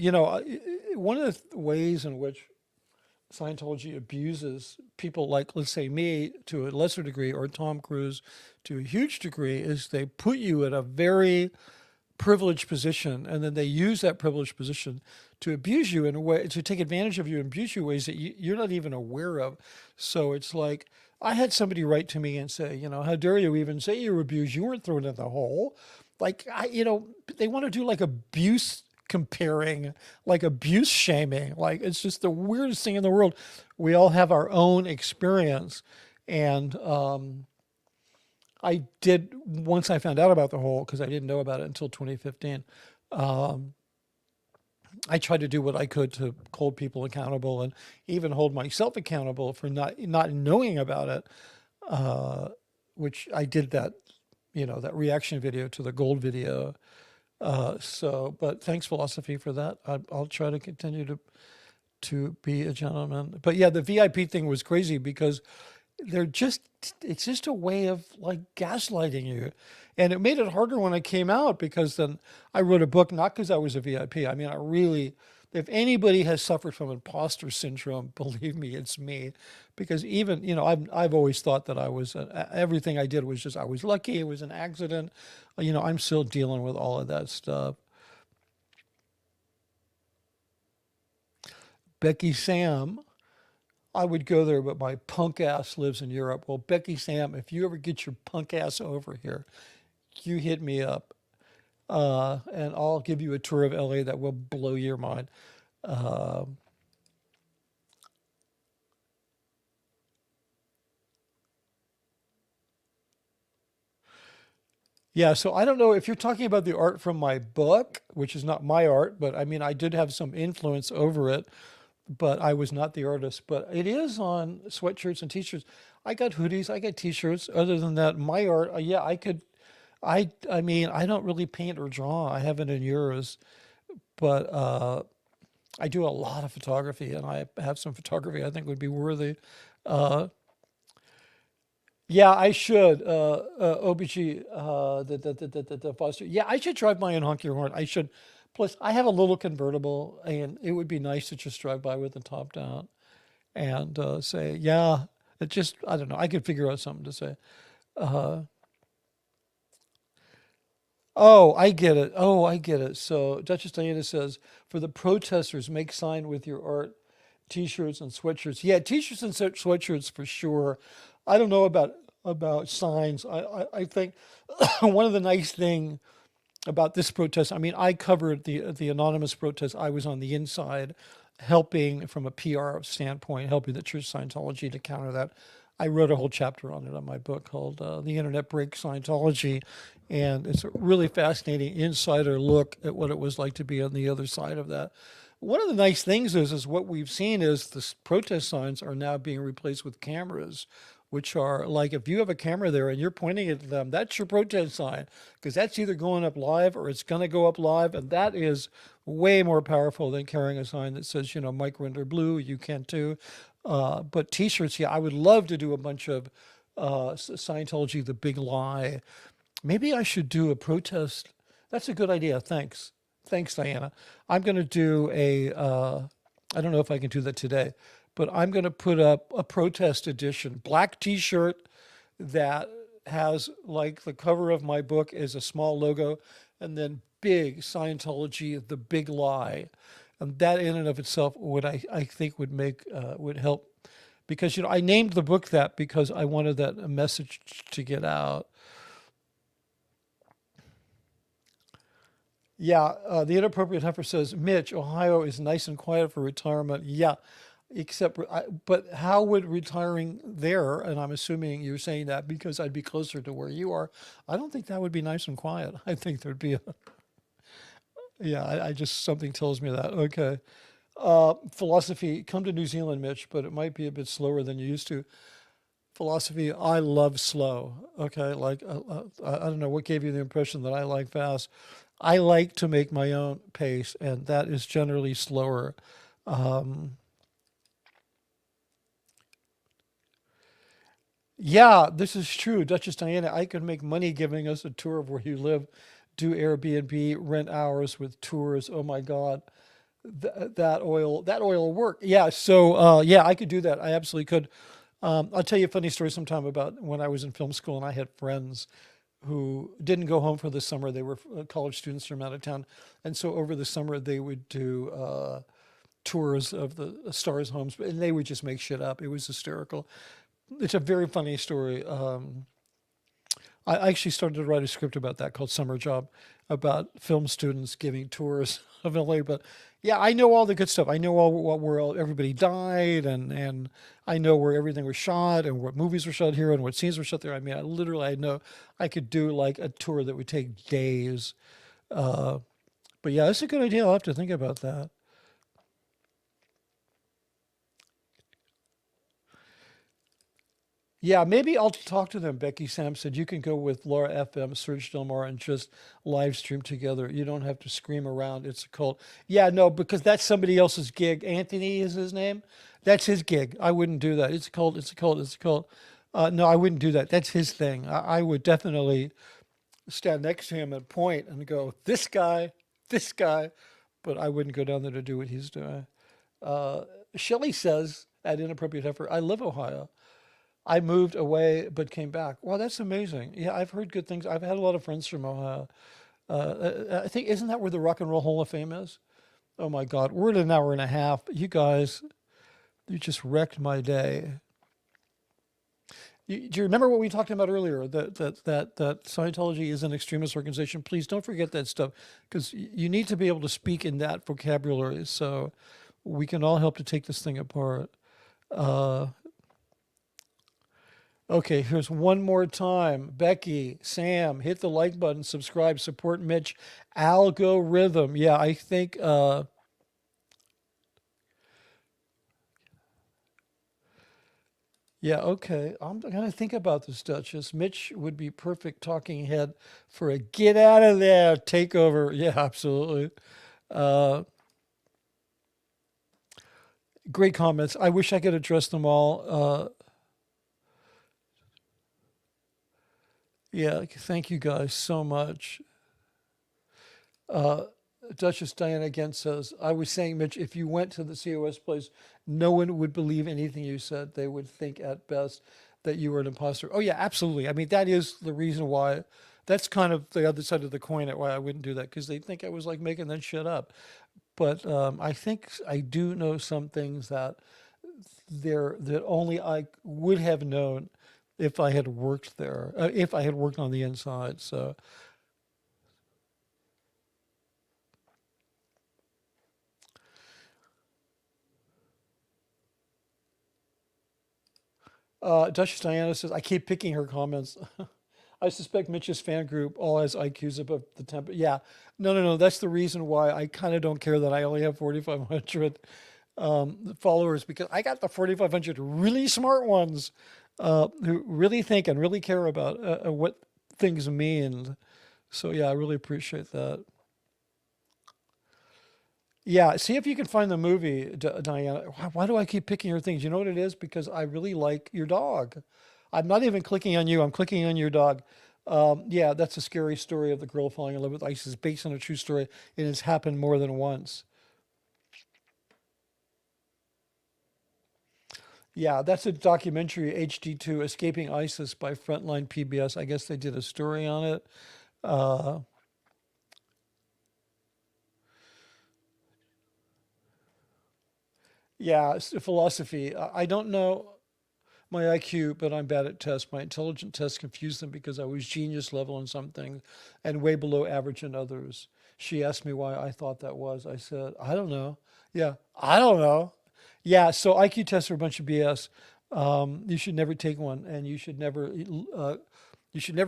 one of the ways in which Scientology abuses people like, let's say, me to a lesser degree, or Tom Cruise to a huge degree, is they put you in a very privileged position, and then they use that privileged position to abuse you in a way, to take advantage of you and abuse you in ways that you're not even aware of. So it's like, I had somebody write to me and say, how dare you even say you were abused? You weren't thrown in the hole. Like, they want to do like abuse comparing, like abuse shaming. Like, it's just the weirdest thing in the world. We all have our own experience. And I did, once I found out about the hole, because I didn't know about it until 2015, I tried to do what I could to hold people accountable, and even hold myself accountable for not knowing about it, which I did that that reaction video to the gold video. But thanks, philosophy, for that. I'll try to continue to be a gentleman. But yeah, the VIP thing was crazy because it's just a way of like gaslighting you. And it made it harder when I came out because then I wrote a book, not because I was a VIP. I mean, if anybody has suffered from imposter syndrome, believe me, it's me. Because even, I've always thought that everything I did was I was lucky, it was an accident. I'm still dealing with all of that stuff. Becky Sam, I would go there, but my punk ass lives in Europe. Well, Becky Sam, if you ever get your punk ass over here, you hit me up, and I'll give you a tour of LA that will blow your mind. Yeah, so I don't know if you're talking about the art from my book, which is not my art, but I mean, I did have some influence over it, but I was not the artist. But it is on sweatshirts and t-shirts. I got hoodies, I got t-shirts. Other than that, my art, yeah, I could, I mean, I don't really paint or draw. I haven't in years, but I do a lot of photography, and I have some photography I think would be worthy. Uh, yeah, I should. OBG, the Foster. Yeah, I should drive my own honky horn. I should. Plus, I have a little convertible, and it would be nice to just drive by with the top down and say, yeah, I don't know. I could figure out something to say. Uh, oh, I get it. Oh, I get it. So Duchess Diana says, for the protesters, make sign with your art, t-shirts and sweatshirts. Yeah, t-shirts and sweatshirts for sure. I don't know about signs. I think one of the nice thing about this protest, I mean, I covered the anonymous protest. I was on the inside, helping from a PR standpoint, helping the Church of Scientology to counter that. I wrote a whole chapter on it on my book called "The Internet Breaks Scientology," and it's a really fascinating insider look at what it was like to be on the other side of that. One of the nice things is what we've seen is the protest signs are now being replaced with cameras, which are like if you have a camera there and you're pointing at them, that's your protest sign because that's either going up live or it's going to go up live, and that is way more powerful than carrying a sign that says, Mike Render Blue, you can too. But t-shirts, yeah, I would love to do a bunch of Scientology, The Big Lie. Maybe I should do a protest. That's a good idea. Thanks. Thanks, Diana. I'm going to do I don't know if I can do that today, but I'm going to put up a protest edition, black t-shirt that has like the cover of my book is a small logo and then big Scientology, The Big Lie. And that in and of itself I think would help because, I named the book that because I wanted that message to get out. Yeah, the inappropriate heifer says, Mitch, Ohio is nice and quiet for retirement. Yeah, but how would retiring there, and I'm assuming you're saying that because I'd be closer to where you are, I don't think that would be nice and quiet. I think there'd be yeah, I just, something tells me that. Okay. Philosophy, come to New Zealand, Mitch, but it might be a bit slower than you used to. Philosophy, I love slow. Okay, like I don't know what gave you the impression that I like fast. I like to make my own pace, and that is generally slower. Um, yeah, this is true, Duchess Diana. I could make money giving us a tour of where you live, do Airbnb, rent hours with tours. Oh my God, that oil will work. Yeah, so yeah, I could do that. I absolutely could. I'll tell you a funny story sometime about when I was in film school and I had friends who didn't go home for the summer. They were college students from out of town. And so over the summer, they would do tours of the stars' homes, and they would just make shit up. It was hysterical. It's a very funny story. I actually started to write a script about that called Summer Job, about film students giving tours of LA. But yeah, I know all the good stuff. I know where everybody died, and I know where everything was shot, and what movies were shot here, and what scenes were shot there. I mean, I know I could do like a tour that would take days. Uh, but yeah, that's a good idea. I'll have to think about that. Yeah, maybe I'll talk to them. Becky Sam said you can go with Laura FM, Serge Delmar, and just live stream together. You don't have to scream around. It's a cult. Yeah, no, because that's somebody else's gig. Anthony is his name. That's his gig. I wouldn't do that. It's a cult. It's a cult. It's a cult. No, I wouldn't do that. That's his thing. I would definitely stand next to him and point and go, this guy. But I wouldn't go down there to do what he's doing. Uh, Shelley says at Inappropriate Effort, I live Ohio. I moved away but came back. Wow, that's amazing. Yeah, I've heard good things. I've had a lot of friends from Ohio. I think, isn't that where the Rock and Roll Hall of Fame is? Oh my God, we're at an hour and a half. You guys, you just wrecked my day. Do you remember what we talked about earlier? That Scientology is an extremist organization. Please don't forget that stuff because you need to be able to speak in that vocabulary so we can all help to take this thing apart. Uh, Okay, here's one more time. Becky, Sam, hit the like button, subscribe, support Mitch. Algorithm. Yeah, I think, yeah, okay. I'm going to think about this, Duchess. Mitch would be perfect talking head for a get out of there takeover. Yeah, absolutely. Uh, great comments. I wish I could address them all. Yeah, thank you guys so much. Uh, Duchess Diana again says, I was saying, Mitch, if you went to the COS place, no one would believe anything you said. They would think at best that you were an imposter. Oh, yeah, absolutely. I mean, that is the reason why. That's kind of the other side of the coin at why I wouldn't do that, because they think I was like making that shit up. But I think I do know some things that only I would have known if I had worked there, if I had worked on the inside. So Duchess Diana says, I keep picking her comments. I suspect Mitch's fan group all has IQs above the temp. Yeah, no, no, no. That's the reason why I kind of don't care that I only have 4,500 followers because I got the 4,500 really smart ones who really think and really care about what things mean. So yeah, I really appreciate that. Yeah, see if you can find the movie, Diana. Why do I keep picking your things? You know what it is? Because I really like your dog. I'm not even clicking on you. I'm clicking on your dog. Yeah, that's a scary story of the girl falling in love with ice. It's based on a true story, and it's happened more than once. Yeah, that's a documentary, HD2, Escaping ISIS by Frontline PBS. I guess they did a story on it. Uh, yeah, philosophy. I don't know my IQ, but I'm bad at tests. My intelligent tests confused them because I was genius level in some things and way below average in others. She asked me why I thought that was. I said, I don't know. Yeah, I don't know. Yeah, so IQ tests are a bunch of BS. You should never take one, and you should never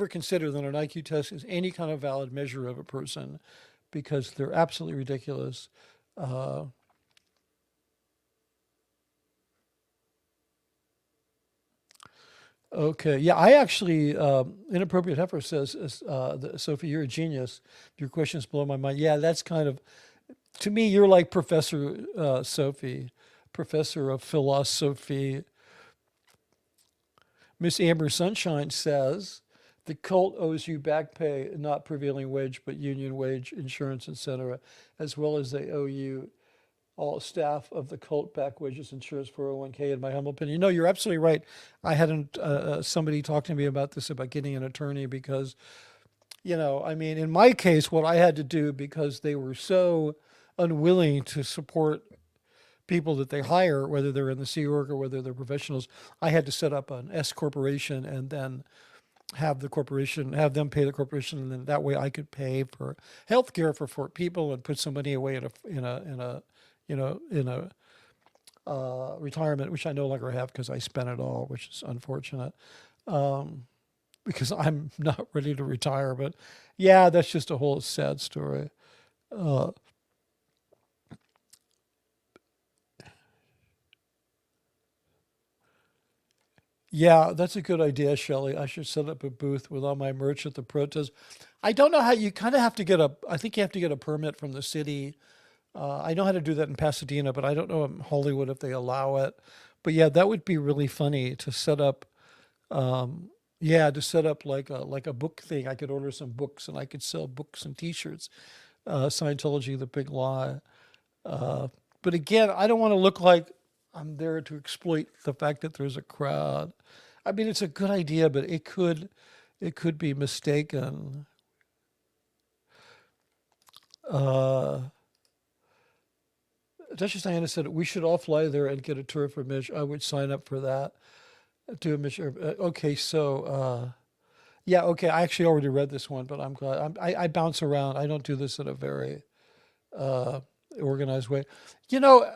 consider that an IQ test is any kind of valid measure of a person because they're absolutely ridiculous. Uh, Okay. Yeah, I actually, inappropriate heifer says, Sophie, you're a genius. Your questions blow my mind. Yeah, that's kind of, to me, you're like Professor Sophie, professor of philosophy. Miss Amber Sunshine says, the cult owes you back pay, not prevailing wage, but union wage, insurance, etc., as well as they owe you all staff of the cult back wages, insurance, 401k, in my humble opinion. No, you're absolutely right. I hadn't somebody talk to me about this about getting an attorney because, I mean, in my case, what I had to do because they were so unwilling to support people that they hire, whether they're in the Sea Org or whether they're professionals, I had to set up an S corporation and then have them pay the corporation, and then that way I could pay for health care for 4 people and put some money away in a retirement, which I no longer have because I spent it all, which is unfortunate. Um, because I'm not ready to retire, but yeah, that's just a whole sad story. Uh, Yeah, that's a good idea, Shelley. I should set up a booth with all my merch at the protest. I don't know how you kind of have to get a, I think you have to get a permit from the city. I know how to do that in Pasadena, but I don't know in Hollywood if they allow it. But yeah, that would be really funny to set up. Yeah, to set up like a book thing. I could order some books and I could sell books and T-shirts. Scientology, the big lie. Uh, but again, I don't want to look like I'm there to exploit the fact that there's a crowd. I mean, it's a good idea, but it could be mistaken. Uh, Duchess Diana said we should all fly there and get a tour for Mitch. I would sign up for that. Do a Mitch. Okay, so yeah, okay. I actually already read this one, but I'm glad. I bounce around. I don't do this in a very uh, organized way. You know,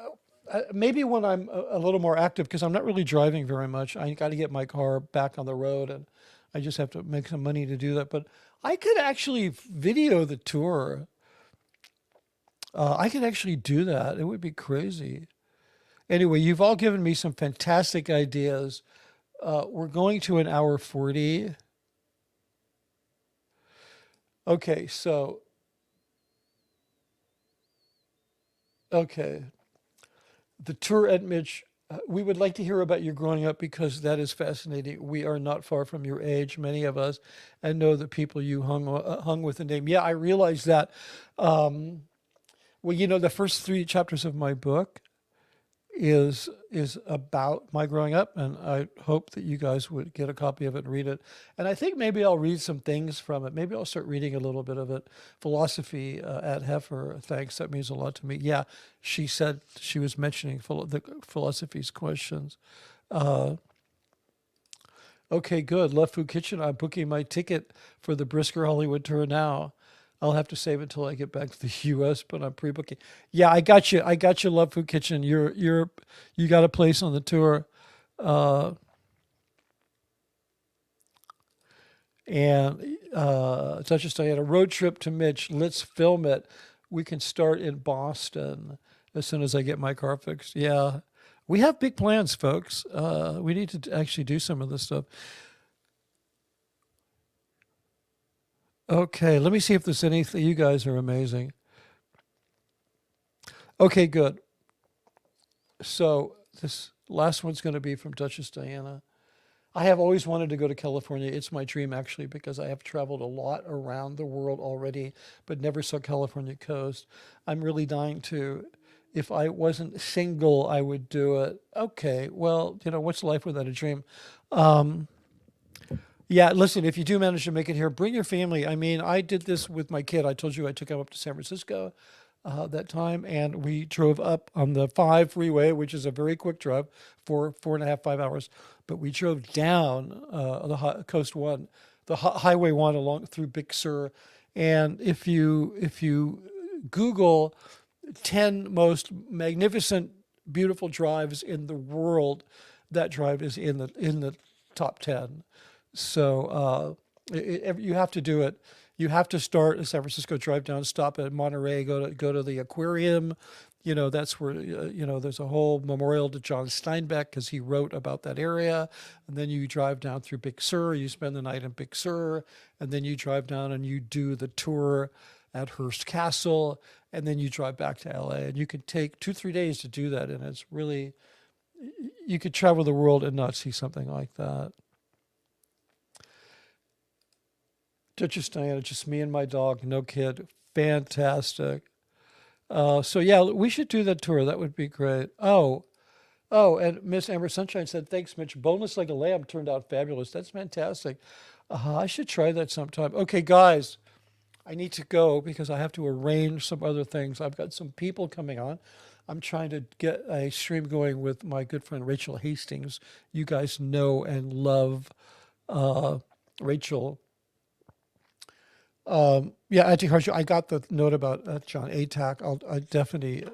maybe when I'm a little more active, because I'm not really driving very much. I got to get my car back on the road, and I just have to make some money to do that. But I could actually video the tour. I could actually do that. It would be crazy. Anyway, you've all given me some fantastic ideas. We're going to an hour 40. Okay, so, okay. The tour at Mitch, we would like to hear about your growing up because that is fascinating. We are not far from your age, many of us, and know the people you hung with and name. Yeah, I realize that. Um, well, you know, the first three chapters of my book is about my growing up, and I hope that you guys would get a copy of it and read it. And I think maybe I'll read some things from it. Maybe I'll start reading a little bit of it. Philosophy at Heifer, thanks. That means a lot to me. Yeah, she said she was mentioning the philosophy's questions. Uh, okay, good. Love Food Kitchen. I'm booking my ticket for the Brisker Hollywood tour now. I'll have to save it until I get back to the U.S., but I'm pre-booking. Yeah, I got you. I got you, Love Food Kitchen. You got a place on the tour, uh, and Duchess Diana, road trip to Mitch. Let's film it. We can start in Boston as soon as I get my car fixed. Yeah, we have big plans, folks. We need to actually do some of this stuff. Okay, let me see if there's anything. You guys are amazing. Okay, good. So this last one's going to be from Duchess Diana. I have always wanted to go to California. It's my dream, actually, because I have traveled a lot around the world already, but never saw California coast. I'm really dying to. If I wasn't single, I would do it. Okay, well, you know, what's life without a dream? Um, yeah, listen, if you do manage to make it here, bring your family. I mean, I did this with my kid. I told you I took him up to San Francisco that time, and we drove up on the 5 freeway, which is a very quick drive, 4.5, 5 hours. But we drove down Coast One, the Highway One along through Big Sur, and if you Google 10 most magnificent, beautiful drives in the world, that drive is in the top 10. So you have to do it. You have to start in San Francisco, drive down, stop at Monterey, go to the aquarium. You know, that's where you know there's a whole memorial to John Steinbeck because he wrote about that area. And then you drive down through Big Sur. You spend the night in Big Sur, and then you drive down and you do the tour at Hearst Castle, and then you drive back to LA. And you can take 2-3 days to do that, and it's really you could travel the world and not see something like that. Duchess Diana, just me and my dog, no kid. Fantastic. So yeah, we should do that tour. That would be great. And Miss Amber Sunshine said, "Thanks, Mitch. Boneless like a lamb turned out fabulous. That's fantastic. I should try that sometime." Okay, guys, I need to go because I have to arrange some other things. I've got some people coming on. I'm trying to get a stream going with my good friend Rachel Hastings. You guys know and love Rachel. Yeah, Anti-Harsha, I got the note about John Atack. I definitely,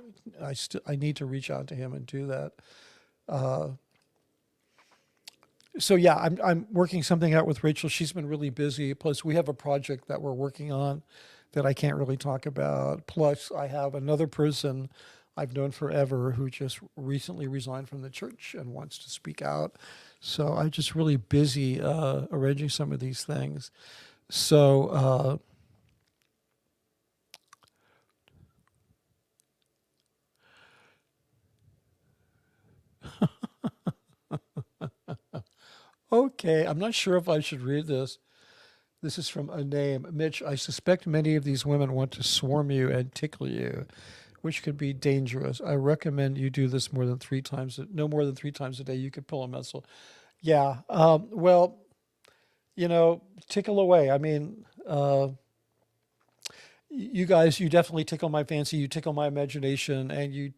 I need to reach out to him and do that. Uh, so yeah, I'm working something out with Rachel. She's been really busy. Plus, we have a project that we're working on that I can't really talk about. Plus, I have another person I've known forever who just recently resigned from the church and wants to speak out. So I'm just really busy arranging some of these things. So okay, I'm not sure if I should read this. This is from a name. Mitch, I suspect many of these women want to swarm you and tickle you, which could be dangerous. I recommend you do this more than 3 times, no more than 3 times a day. You could pull a muscle. Yeah, well, tickle away. I mean, you guys, you definitely tickle my fancy, you tickle my imagination, and you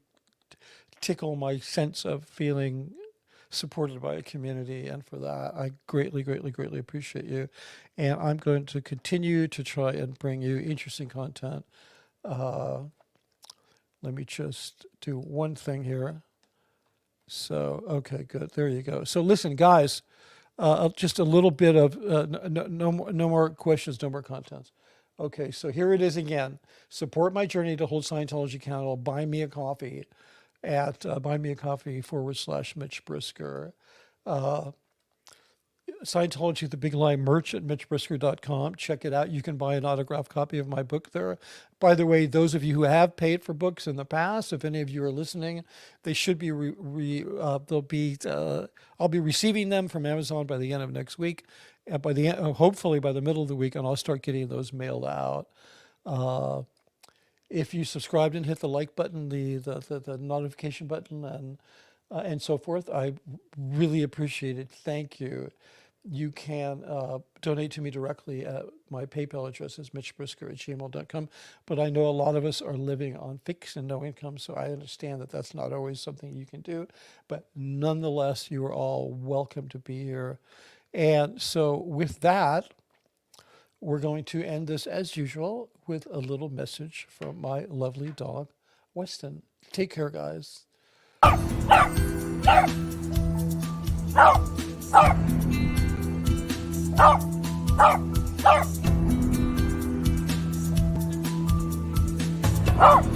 tickle my sense of feeling supported by a community. And for that, I greatly, greatly, greatly appreciate you. And I'm going to continue to try and bring you interesting content. Let me just do one thing here. So, okay, good. There you go. So listen, guys, just a little bit of, no more questions, no more contents. Okay, so here it is again. Support my journey to hold Scientology accountable. Buy me a coffee at buymeacoffee.com/Mitch Brisker. Scientology, The Big Lie merch at mitchbrisker.com. Check it out. You can buy an autographed copy of my book there. By the way, those of you who have paid for books in the past, if any of you are listening, they should be, I'll be receiving them from Amazon by the end of next week. And by the end, hopefully by the middle of the week, and I'll start getting those mailed out. If you subscribed and hit the like button, the notification button, and so forth, I really appreciate it. Thank you. You can donate to me directly at my PayPal address is mitchbrisker@gmail.com. But I know a lot of us are living on fixed and no income, so I understand that that's not always something you can do. But nonetheless, you are all welcome to be here. And so with that, we're going to end this as usual with a little message from my lovely dog, Weston. Take care, guys. Oh!